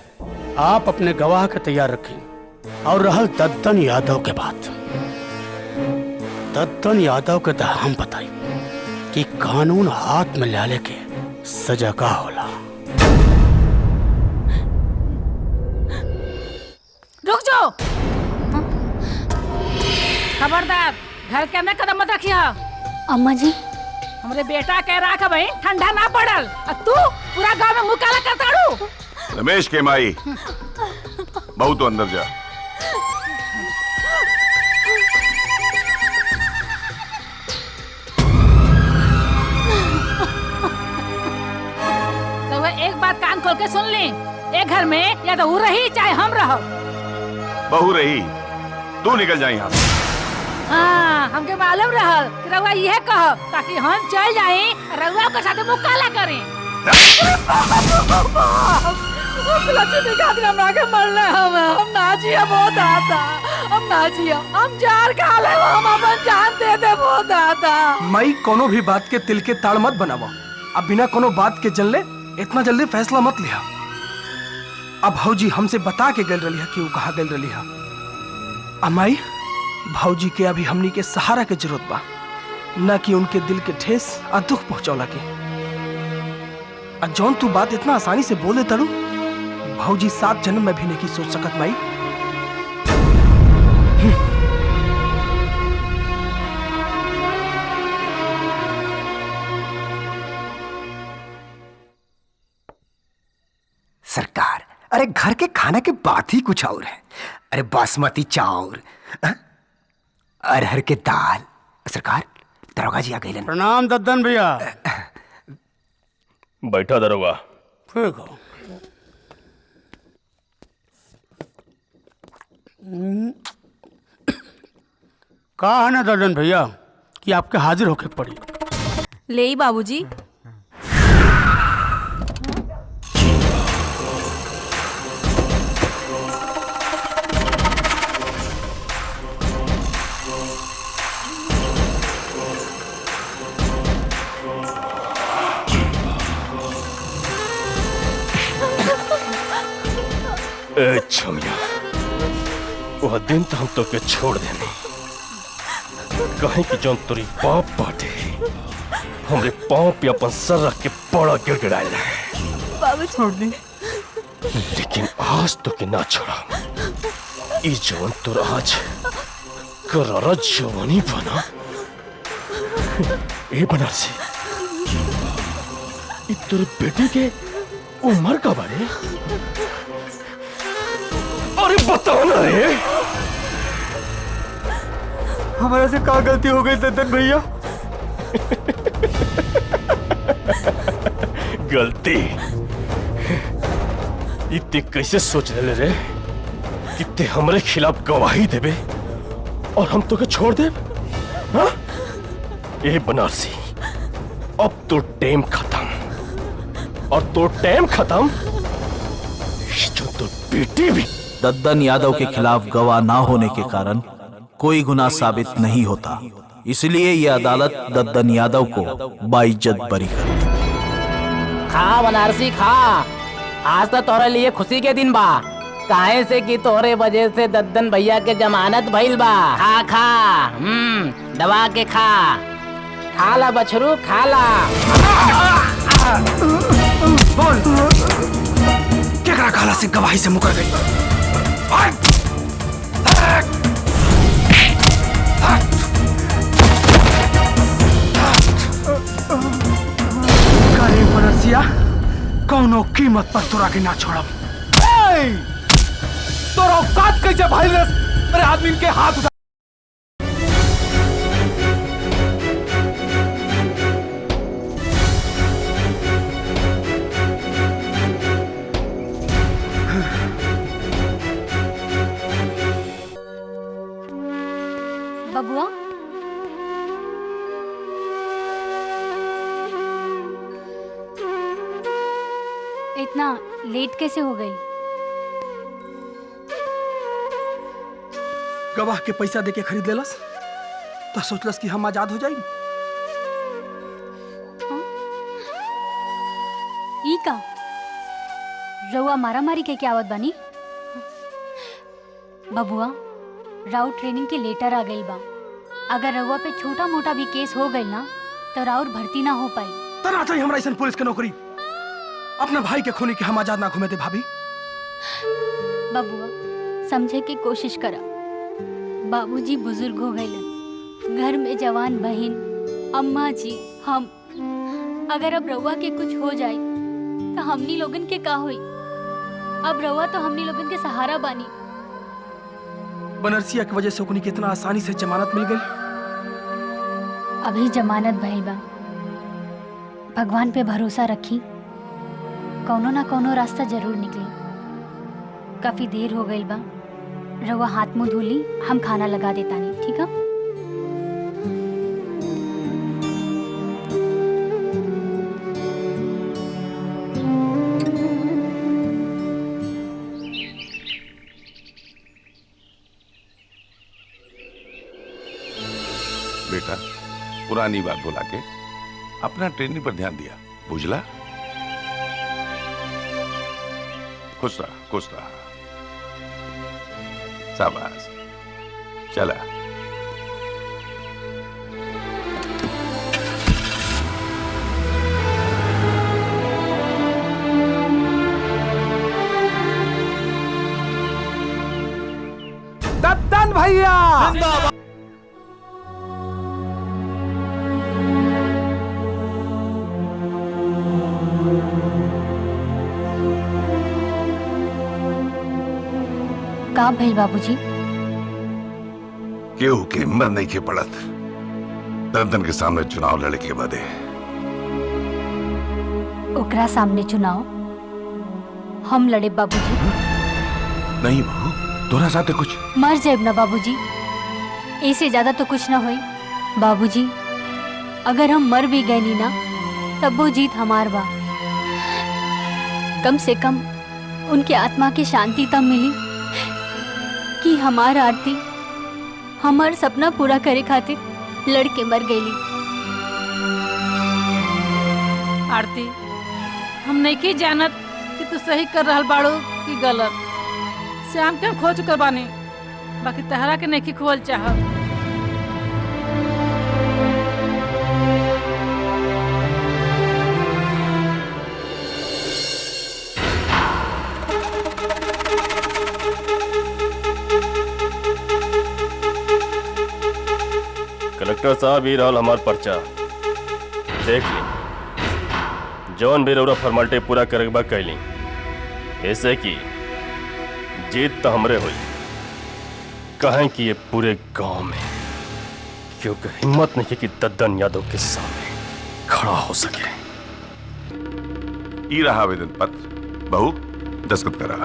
आप अपने गवाह के तैयार रखें। और रहल दद्दन यादव के बात, दद्दन यादव के तो हम बताई कि कानून हाथ में ले के सजा का होला। रुक जाओ, खबरदार घर के अंदर कदम मत रखिया। अम्मा जी, हमरे बेटा कह रहा है भाई ठंडा ना पड़ल, और तू पूरा गांव में मुंह काला करता रू। रमेश के माई, बहु तो अंदर जा। तो एक बात कान खोल के सुन ली, एक घर में या तो वो रही चाहे हम रहो। बहू रही, तू निकल जा यहाँ से। हाँ, हमके मालूम रहल कि रउआ यह कह ताकि हम चल जाएं, रउआ के साथ मुंह काला करें। हम ना जिया बहुत आता, हम ना जिया, हम जार खा ले, हम अपन जान दे दे बहुत आता। मई कोनो भी बात के तिल के ताड़ मत बनावा। अब बिना कोनो बात के जल ले इतना जल्दी फैसला मत लिया। अब भौजी हमसे बता के गल रही है कि वो कहा गल रही है। अमाई, भौजी के अभी हमनी के सहारा के जरूरत बा, न कि उनके दिल के ठेस और दुख पहुंचौला के। और जौन तू बात इतना आसानी से बोले तड़ू, भौजी 7 जन्म में भी नहीं सोच सकत माई। सरकार, अरे घर के खाना के बात ही कुछ और है। अरे बासमती चावल, अरहर के दाल। सरकार, दरोगा जी आ गए। प्रणाम दद्दन भैया। बैठा दरोगा। ठीक हो। कहा है ना दद्दन भैया कि आपके हाजिर होके पड़ी। ले ही बाबूजी। छमिया, वह दिन तो हम तो के छोड़ देने, कहीं कि जौन तोरी बाप बाटे हमरे पांव पे अपन सर रख के बड़ा गिड़गिड़ाए रहे। बाबू छोड़ दे। लेकिन आज तो के ना छोड़ा। ई जौन तोर आज करारा जवानी बना, ए बनारसी, ई तोर बेटी के उम्र का बारे? अरे बताओ ना रे। हमारे से क्या गलती हो गई दद्दन भैया? गलती? इतने कैसे सोच ले रे कि ते हमरे खिलाफ गवाही देबे और हम तो के छोड़ दे? हाँ? ए बनारसी, अब तो टाइम खत्म, और तो टाइम खत्म जो तो बेटी भी। दद्दन यादव के खिलाफ गवाह ना होने के कारण कोई गुनाह साबित नहीं होता। इसलिए ये अदालत दद्दन यादव को बाइज्जत बरी कर दी। खा बनारसी खा, आज तो तोरे लिए खुशी के दिन बा, काहे से कि तोरे वजह से दद्दन भैया के जमानत भइल बा। खा खा, दबा के खा, खा ला बछरू खा ला। बोल केकरा काला से गवाही से मुकर गई। करे बनरसिया कौनो कीमत पर तोरा के ना छोड़ब। तोरा औकात कैसे भाई रे मेरे आदमी के हाथ उठा। बबुआ इतना लेट कैसे हो गई? गवाह के पैसा देके खरीद लेलस तो सोचलस कि हम आजाद हो जाई। ई का रउआ मारा मारी के क्या आवत बानी? बबुआ राउर ट्रेनिंग के लेटर आ गइल बा, अगर रउआ पे छोटा मोटा भी केस हो गइल ना तो राउर भर्ती ना हो पाई। तना चाहिए हमरा ऐसन पुलिस के नौकरी। अपना भाई के खूनी के हम आजाद ना घूमे थे भाभी। बबुआ समझे की कोशिश करा, बाबूजी बुजुर्ग हो गए, घर में जवान बहन अम्मा जी हम, अगर अब रउआ के कुछ हो जाए तो हमनी लोगन के का होई? अब रउआ तो हमनी लोगन के सहारा बानी। बनरसिया की वजह से उकनी कितना आसानी से जमानत मिल गई। अभी जमानत भइल बा, भगवान पे भरोसा रखी, कौनो ना कौनो रास्ता जरूर निकली। काफी देर हो गई बा, रउआ हाथ मुंह धोली, हम खाना लगा देतानी, ठीक है? बेटा पुरानी बात बुला के अपना ट्रेनिंग पर ध्यान दिया, बुझला? खुश रहा, खुश रहा। शाबाश, चला। दद्दन भैया का भइल बाबूजी? केहू के हिम्मत नहीं के पड़त दद्दन के सामने चुनाव लड़े के बदे। ओकरा सामने चुनाव हम लड़े बाबूजी? नहीं बहू, तोरा साथे कुछ मर जाए ना बाबूजी, इससे ज्यादा तो कुछ ना होई। बाबूजी अगर हम मर भी गए नी ना तब वो जीत हमार बा। कम से कम उनके आत्मा की शांति तब मिली कि हमार आरती हमार सपना पूरा करे खातिर लड़के मर गईली। आरती हम नहीं की जानत कि तू सही कर रहल बाड़ू कि गलत। श्याम के हम खो चुकल बानी, बाकी तहरा के नहीं की खोल चाहत। कलेक्टर साहब ही रहल हमार पर्चा देख ली, जौन भी रउरा फॉर्मेलिटी पूरा करे बा कैली, ऐसे कि जीत तो हमरे हुई। कहें कि ये पूरे गांव में क्योंकि हिम्मत नहीं कि दद्दन यादव के सामने खड़ा हो सके। ई रहा आवेदन पत्र, बहू दस्तखत करा।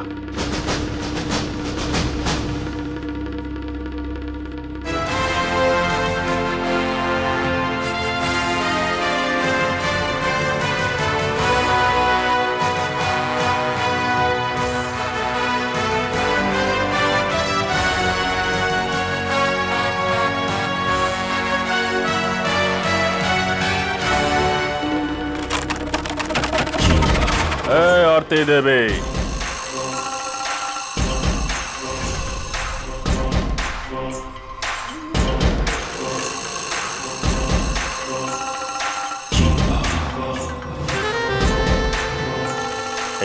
आरती देवी।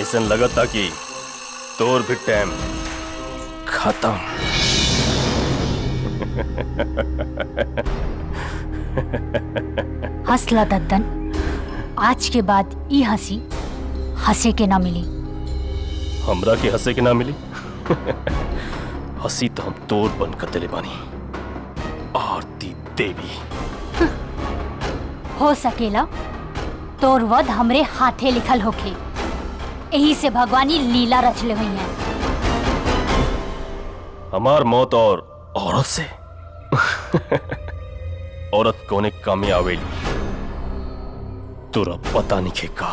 ऐसा लगता कि तोर भी टाइम खत्म। हंसला दद्दन, आज के बाद ई हंसी हंसे के ना मिली। हमरा के हंसे के ना मिली? हंसी तो हम तोर बन कतले बानी, आरती देवी। हो सकेला तोर वध हमरे हाथे लिखल होखे, यही से भगवानी लीला रचले हुई है। हमार मौत और औरत से औरत कोने कामी आवेली तोरा पता नहीं का।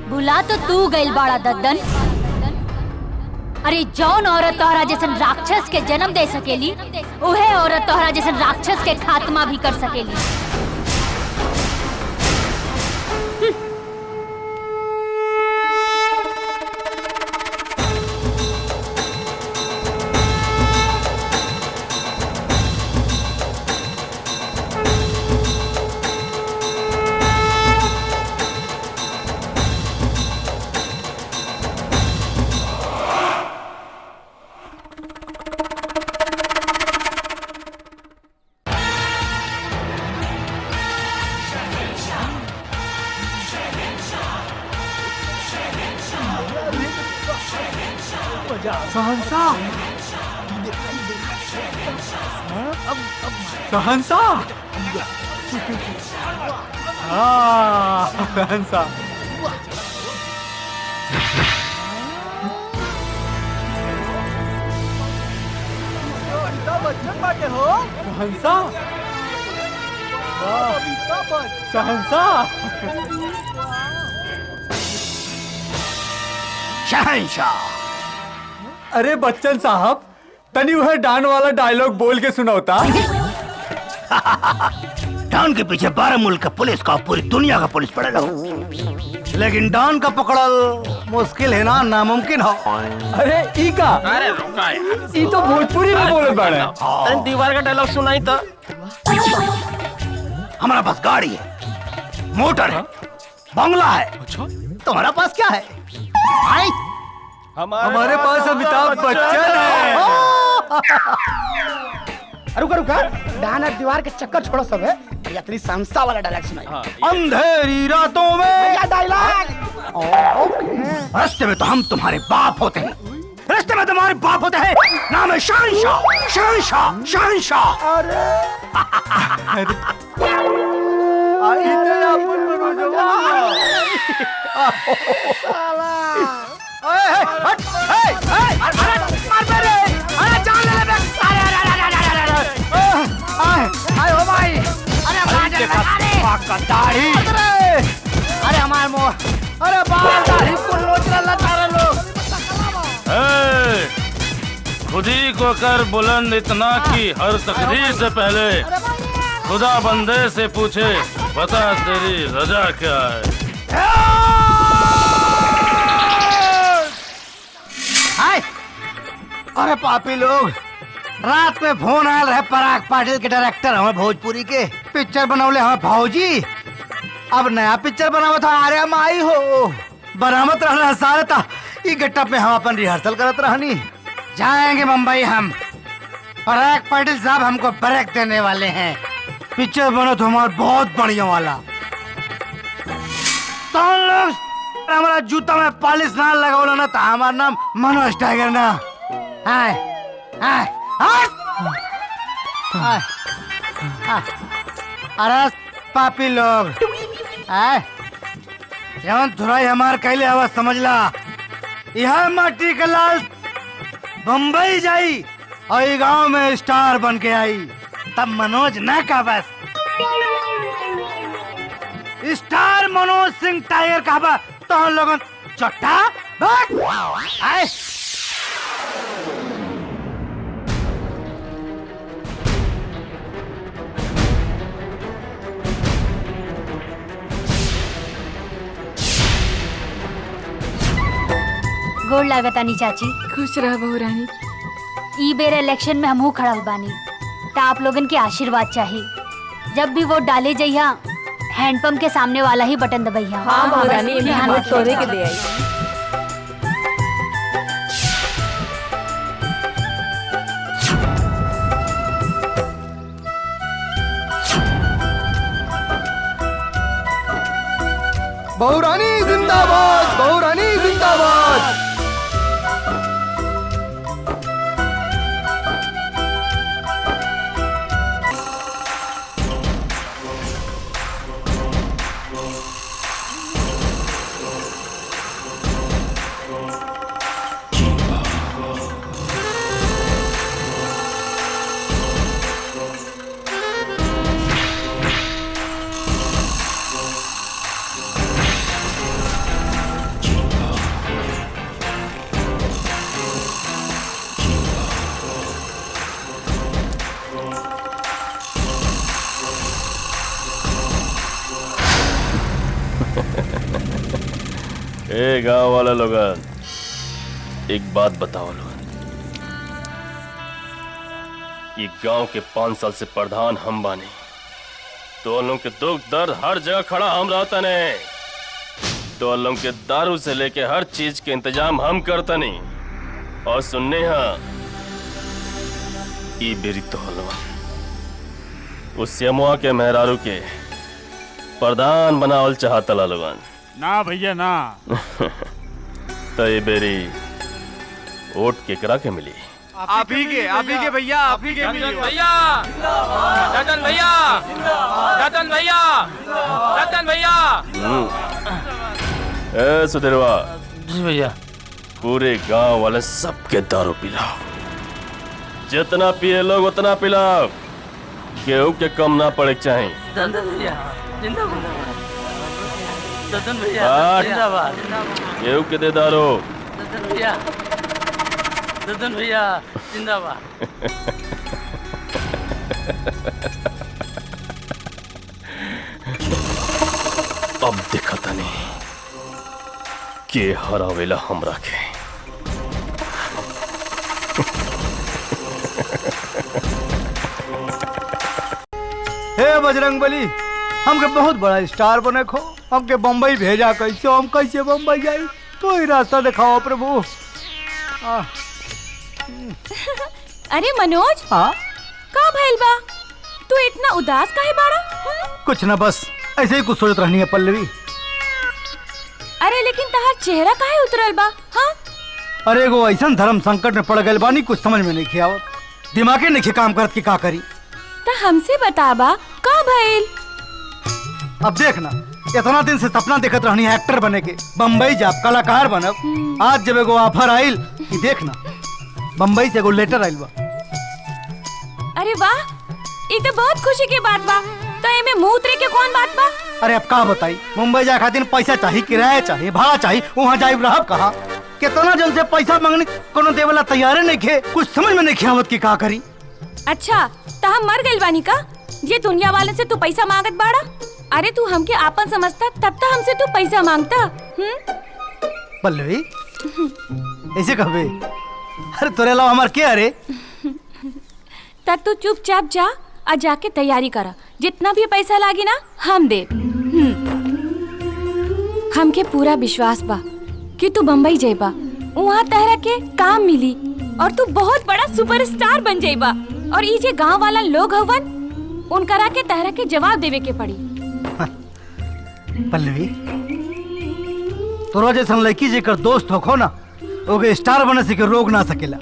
भुला तो तू गइल बाड़ा दद्दन। अरे जौन औरत तोहरा जैसन राक्षस के जन्म दे सकेली, उहे औरत तोहरा जैसन राक्षस के खात्मा भी कर सकेली। सहनसा, सहनसा, सहनसा। सहनसा, सहनसा। शहंशाह। अरे बच्चन साहब, तनी वह डान वाला डायलॉग बोल के सुनाओता। डॉन के पीछे 12 मुल्क का पुलिस का, पूरी दुनिया का पुलिस पड़ेगा, लेकिन डॉन का पकड़ल मुश्किल है ना, नामुमकिन हो। अरे ई का? अरे रुका यार, ई तो भोजपुरी में बोलत बाड़े। अरे दीवार का डायलॉग सुनाई तो। हमारा पास गाड़ी है, मोटर है, बंगला है। तुम्हारा पास क्या है? आई? हमारे पास अमिताभ बच्चन है। रुका रुका, डाना दीवार के चक्कर छोड़ो सब है। ये तेरी संस्था वाला डायलॉग सुनाई। अंधेरी रातों में क्या डायलॉग? रास्ते में तो हम तुम्हारे बाप होते हैं, रास्ते में तुम्हारे बाप होते हैं। नाम है शहंशाह, शहंशाह, शहंशाह। अरे हमारे मुंह, अरे बाल दाढ़ी को नोच रहा लोग। खुदी को कर बुलंद इतना कि हर तकदीर से पहले खुदा बंदे से पूछे, बता तेरी रजा क्या है। हाय, अरे पापी लोग, रात में फोन आयल रहे पराग पाटिल के डायरेक्टर हमें भोजपुरी के पिक्चर बनौले हमें भौजी। अब नया पिक्चर बनावत था, अरे माई हो बनावत रहना सारे था। ई गेटअप में हम अपन रिहर्सल करत रहनी। जाएंगे मुंबई हम, पराग पाटिल साहब हमको ब्रेक देने वाले हैं। पिक्चर बनो तो हमारा बहुत बढ़िया वाला। तो लोग हमारा जूता में पॉलिश ना लगाओ ना, तो हमारा नाम मनोज टाइगर ना। हाय हाय हाय, अरे पापी लोग, जवन थोड़ा हमार कहले आवाज समझला। यह माटी के लाल बम्बई जाई और गांव में स्टार बन के आई, तब मनोज न का बस स्टार मनोज सिंह टाइगर का बा, तो हम लोग चट्टा बस आए। गोड़ लागतानी चाची। खुश रह बहू रानी। ई बेर इलेक्शन में हमहू खड़ा बानी, तो आप लोगन के आशीर्वाद चाहिए। जब भी वोट डाले जइहा हैंडपंप के सामने वाला ही बटन दबइहा। हाँ बहू रानी, ध्यान रख तोरे के दे आई। बहुरानी जिंदाबाद, बहुरानी जिंदाबाद। ए गांव वाला लोगन, एक बात बताओ लोगन, ये गांव के 5 साल से प्रधान हम बानी, तो लोगों के दुख दर्द हर जगह खड़ा हम रहता ने, तो लोगों के दारू से लेके हर चीज के इंतजाम हम करता नहीं। और सुनने ई बेरी तो हलवा उस यमुआ के मेहरारू के प्रधान बनावल चाहता लोगन। ना भैया ना। तो ये बेरी वोट केकरा के मिली? आप ही के भैया, आप ही के मिली। भैया, रतन भैया, रतन भैया, रतन भैया। ए सुधीरवा। जी भैया। पूरे गांव वाले सबके दारू पिलाओ, जितना पिए लोग उतना पिलाओ, केहू के कम ना पड़े चाहिए। रतन भैया जिंदाबाद, रतन भैया जिंदाबाद, केहू के दे दारू। रतन भैया, रतन भैया जिंदाबाद। अब दिखता नहीं के हरावेला हमरा के। हे बजरंगबली, हमके बहुत बड़ा स्टार बने खो, हमके बम्बई भेजा कैसे, हम कैसे बम्बई जाई, तो ही रास्ता दिखाओ प्रभु। अरे मनोज, हाँ का भइल बा? तू इतना उदास काहे बाड़ा? कुछ ना, बस ऐसे ही कुछ सोचत रहनी है पल्लवी। अरे लेकिन तहार चेहरा काहे उतरल बा? हाँ? अरे एगो ऐसा धर्म संकट में पड़ गए बानी, कुछ समझ में नहीं खियावत, दिमागे नहीं काम करत कि का करी। तो हमसे बताबा का भइल? अब देखना, इतना दिन से सपना देखत रहनी है एक्टर बने के, बम्बई जाब कलाकार बनब। आज जब एगो ऑफर आइल कि देखना बम्बई से एगो लेटर आइल बा। अरे वाह, ये तो बहुत खुशी की बात बा। तो एमे मुंह उतरे के कौन बात बा? अरे अब का बताई, मुंबई जाए खातिर पैसा चाहिए, किराया चाहिए, भाड़ा चाहिए, वहाँ जाए रहब कहाँ? कितना जन से पैसा मांगने कोनो देवला तैयार नहीं खे, कुछ समझ में नहीं खियावत कि का करी। अच्छा, तो हम मर गइल बानी का ये दुनिया वाले से तू पैसा मांगत बाड़ा? अरे तू हमके आपन समझता तब तो हमसे तू पैसा मांगता। पल्लवी ऐसे कहबे? अरे तोरे अलावा हमार क्या? अरे तब तू चुपचाप जा और जाके तैयारी करा, जितना भी पैसा लागी ना हम दे। हमके पूरा विश्वास बा कि तू बम्बई जाइबा, वहाँ तहरा के काम मिली और तू बहुत बड़ा सुपरस्टार बन जाइबा। और ये जे गांव वाला लोग हवन उनकरा के तहरा के जवाब देवे के पड़ी। पल्लवी, तोरा जैसन लड़की जेकर दोस्त हो ना, ओके स्टार बने से के रोक ना सकेला।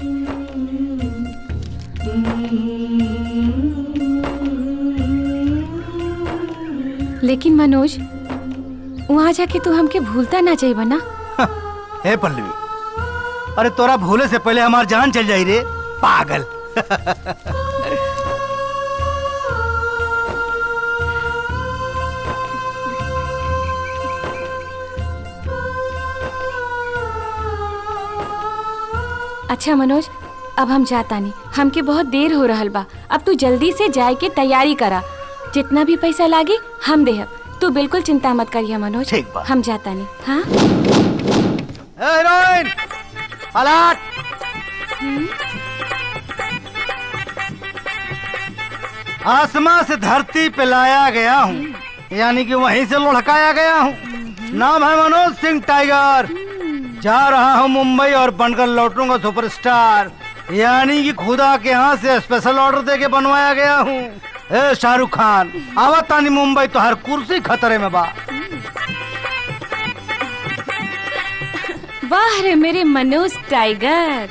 लेकिन मनोज, वहाँ जाके तू हमके भूलता ना चाहिए ना। हे पल्लवी, अरे तोरा भूले से पहले हमार जान चल जाई रे पागल। अच्छा मनोज, अब हम जाता नहीं, हमके बहुत देर हो रहल बा। अब तू जल्दी से जाए के तैयारी करा, जितना भी पैसा लागे हम देहब। तू बिल्कुल चिंता मत करिए मनोज, हम जाता नहीं। हाँ हीरोइन, पलट। आसमां से धरती पे लाया गया हूँ, यानी कि वहीं से लुढ़काया गया हूँ। नाम है मनोज सिंह टाइगर। जा रहा हूँ मुंबई और बनकर लौटूंगा सुपरस्टार, यानी कि खुदा के यहाँ से स्पेशल ऑर्डर देके बनवाया गया हूँ। ए शाहरुख खान, आवत तानी मुंबई तो हर कुर्सी खतरे में बा। वाह रे मेरे मनोज टाइगर।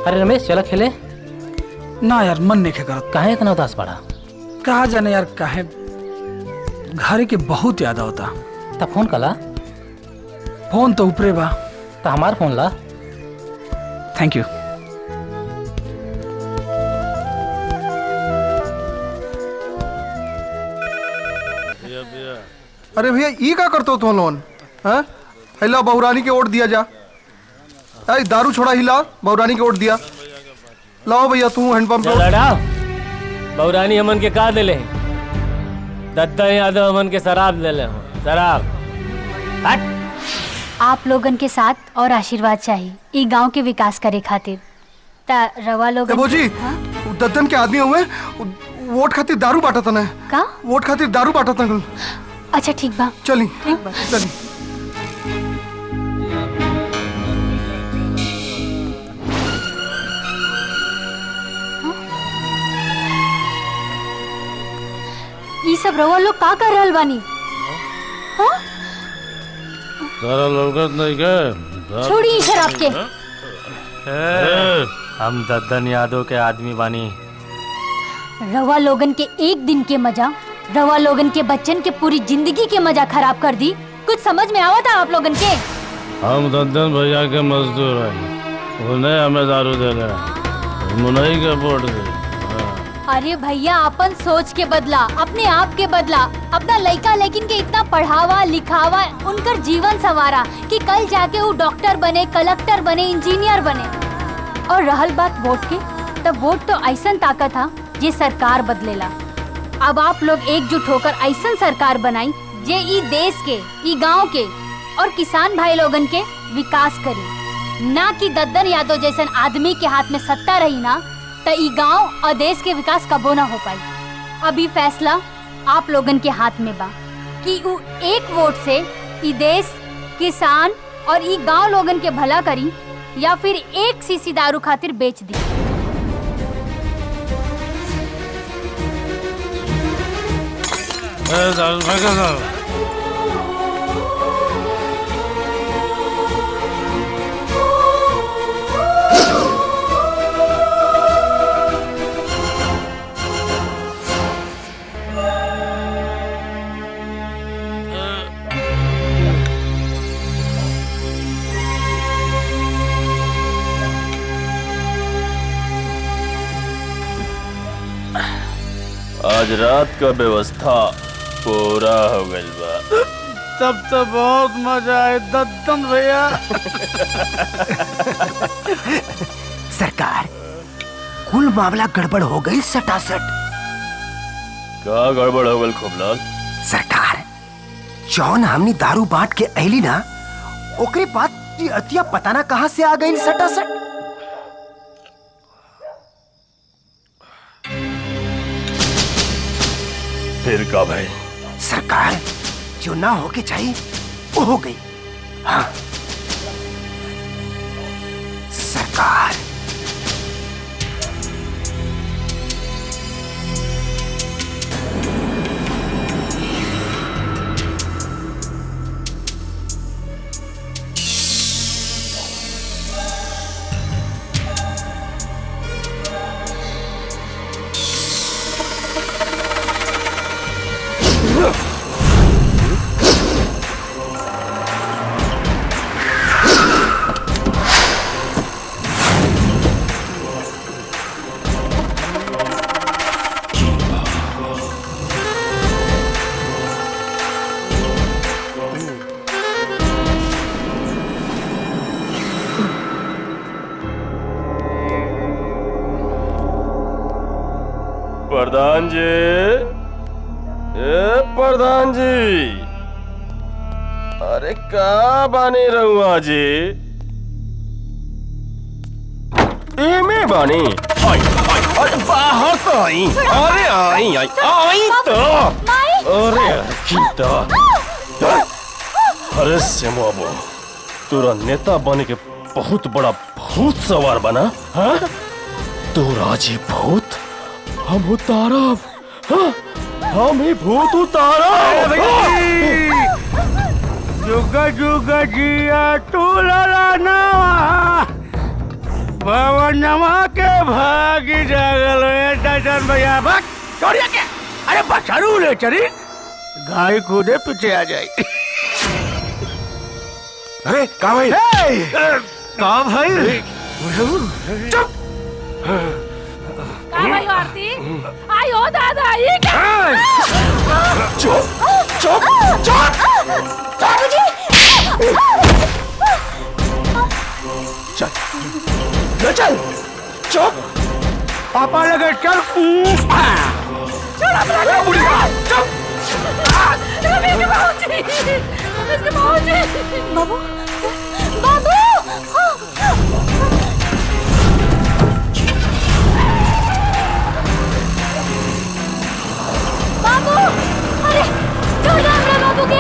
अरे रमेश चला खेले ना यार, मन नहीं करत। काहे इतना उदास पड़ा? कहा जाने यार, काहे घर के बहुत याद होता। तब फोन कला? फोन तो ऊपरे बा। तो हमार फोन ला। Thank you. अरे भैया ये क्या करते हो तुम लोन? हैं? हिला बहुरानी के वोट दिया जा। अरे दारू छोड़ा, हिला बहुरानी के वोट दिया। लाओ भैया तू हैंडपंप। बहुरानी हमन के का दिले? दत्ता यादव हमन के शराब ले ले। शराब हट। आप लोगन के साथ और आशीर्वाद चाहिए ई गांव के विकास करे खातिर। ता रवा लोग जी दत्तन के आदमी हुए, वोट खातिर दारू बांटा था ना। का? वोट खातिर दारू बांटा था। अच्छा ठीक बा। चली ठीक बा। चली। ये सब रवा लोग का कर रहल बानी? हाँ? तारा लौकत नहीं के? छोड़ी शराब के। हम दद्दन यादव के आदमी बानी। रवा लोगन के एक दिन के मजा, रवा लोगन के बच्चन के पूरी जिंदगी के मजा खराब कर दी। कुछ समझ में आवा था आप लोगन के? हम दद्दन भैया के मजदूर हैं, उन्हें हमें दारू दे रहे, मुनई के वोट दे। अरे भैया अपन सोच के बदला, अपने आप के बदला, अपना लड़का लेकिन के इतना पढ़ावा लिखावा, उनकर जीवन संवारा कि कल जाके वो डॉक्टर बने, कलेक्टर बने, इंजीनियर बने। और रहल बात वोट के, तब वोट तो ऐसा ताकत था जे सरकार बदलेला। अब आप लोग एकजुट होकर ऐसा सरकार बनाई जे ई देश के, ई गांव के और किसान भाई लोगन के विकास करी, ना कि दद्दन यादव जैसन आदमी के हाथ में सत्ता रही ना तो ई गांव और देश के विकास कबो ना हो पाई। अभी फैसला आप लोगन के हाथ में बा कि उ एक वोट से ई देश, किसान और ई गांव लोगन के भला करी या फिर एक सीसी दारू खातिर बेच दी। आज रात का व्यवस्था पूरा हो गई बा। तब तो बहुत मजा आए दद्दन भैया। सरकार, कुल मामला गड़बड़ हो गई सटासट। क्या गड़बड़ हो गई खूबलाल? सरकार, जौन हमनी दारू बांट के अहली ना, ओकरे बाद ये अतिया पता ना कहाँ से आ गई सटासट। फिर का भाई? सरकार, जो ना होके चाहिए वो हो गई। हाँ सरकार, प्रधान जी, ए प्रधान जी, अरे का बानी रहुआ जी? एमे बानी? अरे बाहर तो आई, अरे आई तो, अरे गीता, अरे सेमुआबो, तोरा नेता बने के बहुत बड़ा भूत सवार बना, हाँ? तोरा जी भूत, हम उतारब, हाँ? हम ही भूत उतारब। जुगा जुगा जिया तू ललाना भवनमा के भागी जागल है दर्दन भैया। भाग छोड़िए के, अरे बचारू ले चली, गाय कूदे पीछे आ जाए। अरे का भाई? का भाई? चुप। का भाई आरती? आई हो दादा, ये क्या? चुप चुप चुप। बाबूजी! चल चल चुप। पापा लगे चल। छोड़ा बुढ़िया, चुप। बाबू, बाबू, बाबू, अरे छोड़ दो हमरा बाबू के,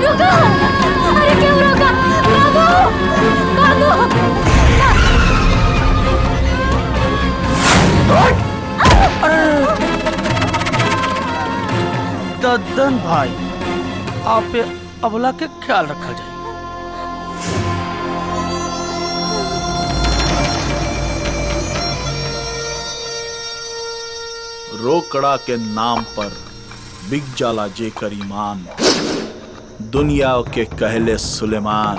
रुको, अरे क्यों रोका, बाबू, दद्दन भाई, आप अबला के ख्याल रखा जाए। रोकड़ा के नाम पर बिक जाला जेकर ईमान, दुनिया के कहले सुलेमान।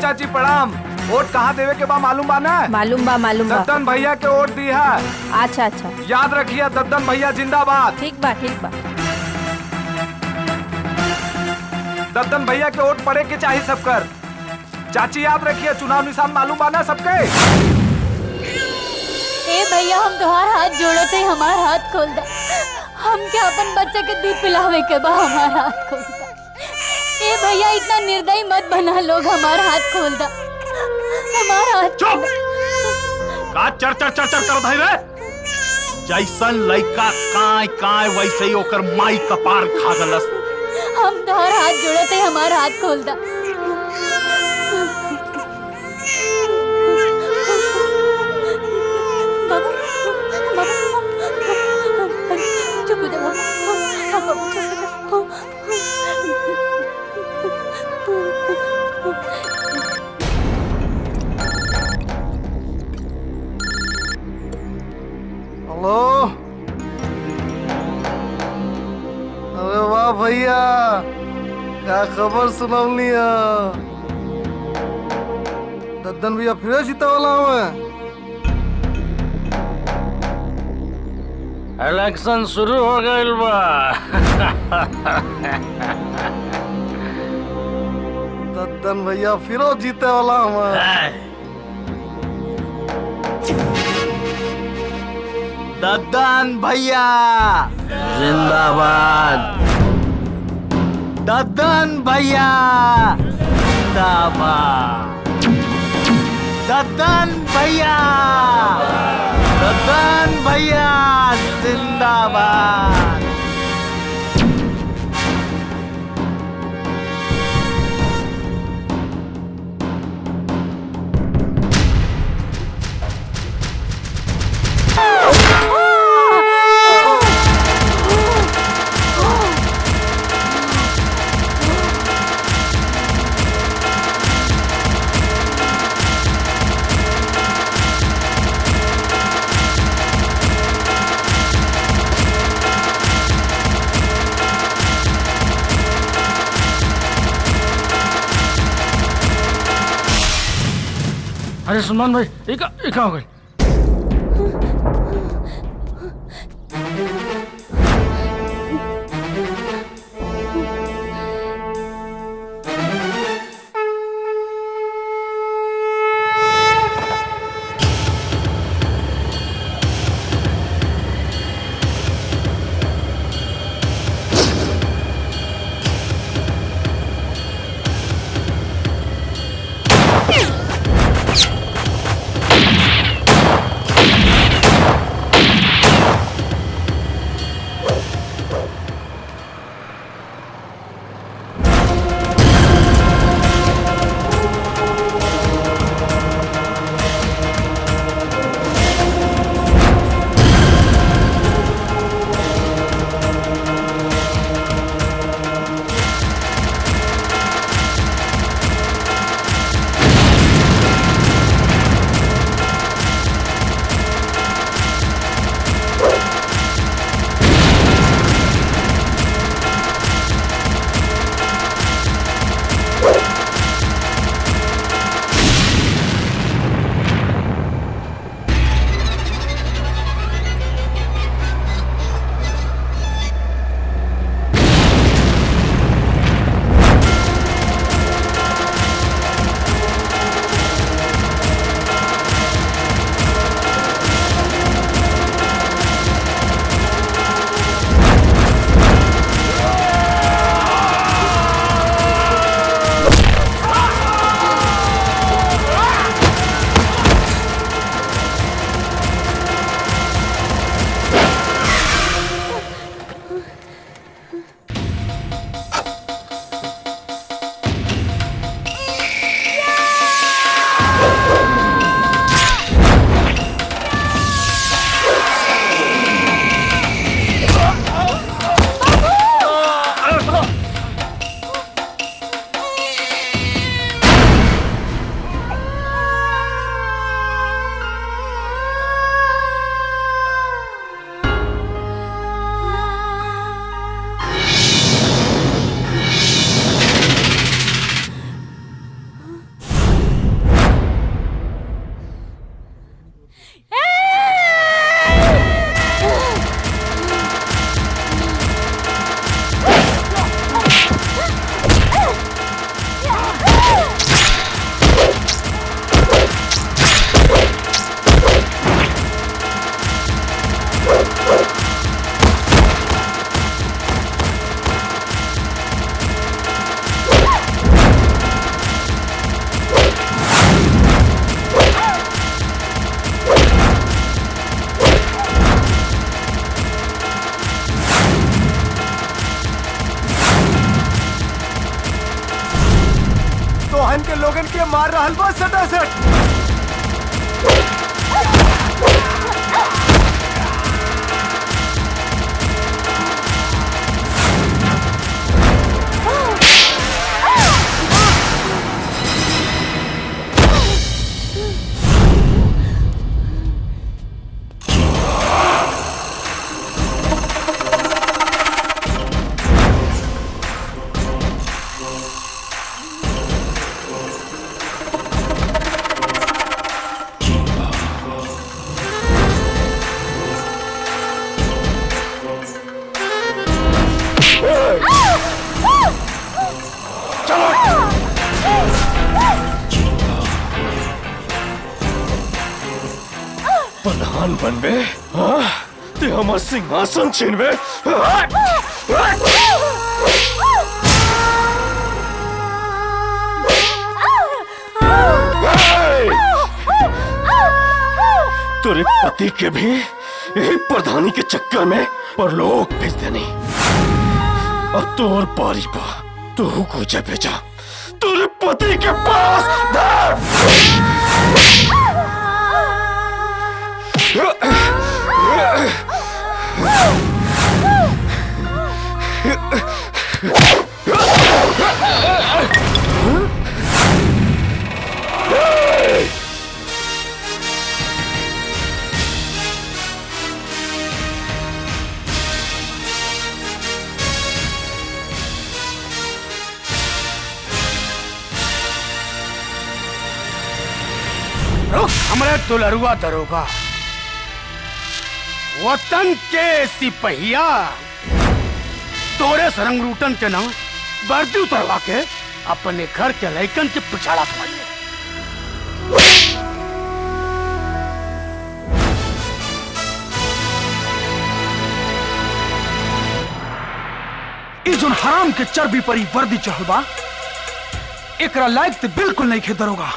चाची प्रणाम। वोट कहाँ देवे के बा मालूम बा ना? मालूम बा दद्दन भैया के वोट दी है। अच्छा अच्छा, याद रखिए, दद्दन भैया जिंदाबाद। ठीक बा ठीक बा। दद्दन भैया के वोट पड़े के चाहिए सबकर। चाची याद रखिए, चुनाव निशान मालूम बा ना सबके? ए भैया, हम तुम्हार हाथ जोड़ो थे, हमार हाथ खोल दा। हम क्या अपन बच्चे के दूध पिलावे के बा, हमार हाथ खोल दा। ए भैया, इतना निर्दयी मत बना, लोग हमार हाथ खोल दा, हमार हाथ। चुप! का चर चर चर चर कर भाई रे? जैसन लइका काय काय वैसे ही ओकर माई कपार खा गलस। हम तुम्हार हाथ जोड़ो थे, हमार हाथ खोल दा। चुप हो जाओ, चुप हो जाओ। हेलो, अरे वाह भैया, क्या खबर सुनौनी है? दद्दन भैया फिर जीते वाला हूँ। इलेक्शन शुरू हो गइल बा। दद्दन भैया फिर जीते वाला हूँ। दद्दन भैया जिंदाबाद। दद्दन भैया जिंदाबाद। दद्दन भैया, दद्दन भैया जिंदाबाद। अरे सलमान भाई ये कहाँ हो गई? तोहन के लोगन के मार रहल बा सटासट। प्रधान बनबे ते हमर सिंहासन छीनबे। तेरे पति के भी यही प्रधानी के चक्कर में परलोक भेज देनी। अब तोर बारी पा तू को जा भेजा तेरे पति के पास। हमरे दुलरुआ दरोगा वतन के सिपहिया तोरे सरंग रूटन के नाम वर्दी उतरवा के अपने घर के लैकन के पिछाड़ा समझ ले। इस जोन हराम के चर्बी पर ही वर्दी चढ़ल बा एकरा लायक ते बिल्कुल नहीं खे दरोगा।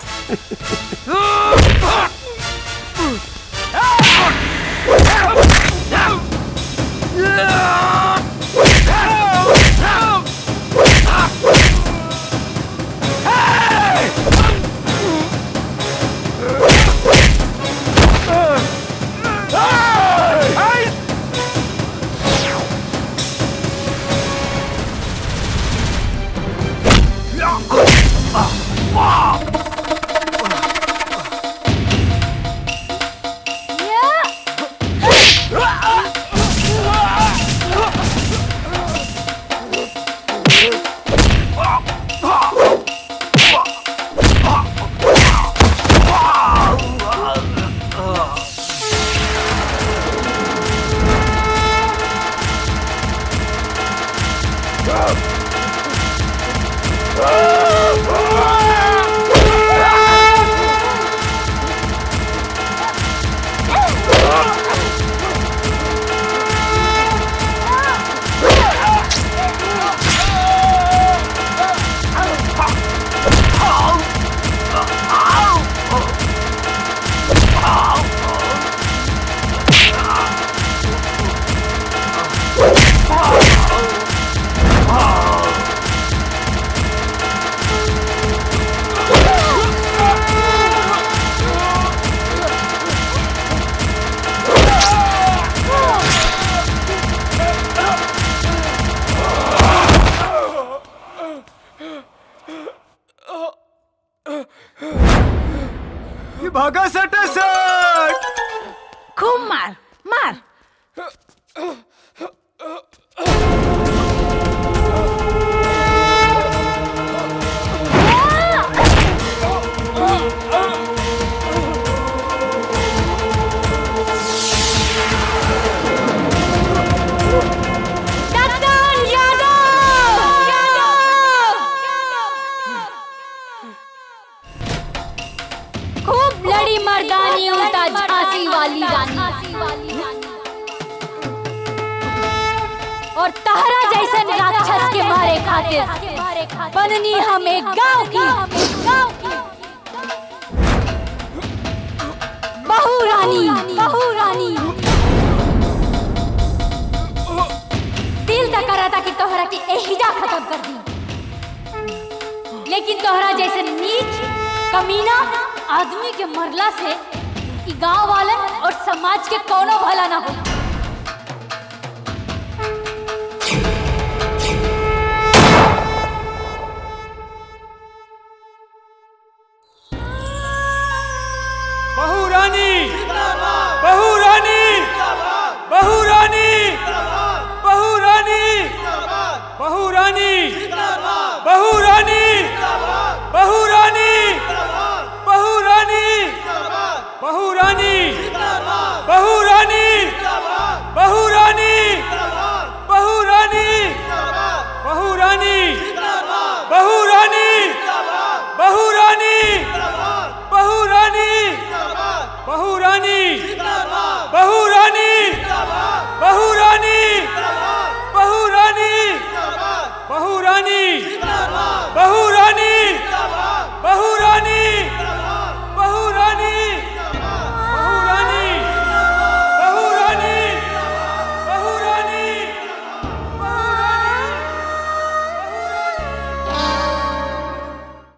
भागा सटे सट। खूब मार मार। मर्दानी उल्टा झांसी वाली रानी और तहरा जैसन राक्षस के मारे खातिर बननी हम एक गांव की बहू रानी। दिल तक करा था कि तोहरा की एहिजा खत्म कर दी, लेकिन तोहरा जैसे नीच कमीना आदमी के मरला से गांव वालन और समाज के कोनो भला ना हो। बहू रानी, बहू रानी, बहू रानी, बहू रानी, बहू रानी, बहू रानी, बहू रानी, बहू रानी, बहू रानी, बहू रानी, बहू रानी, बहू रानी, बहू रानी, बहू रानी, बहू रानी, बहू रानी, बहू रानी, बहू रानी, बहू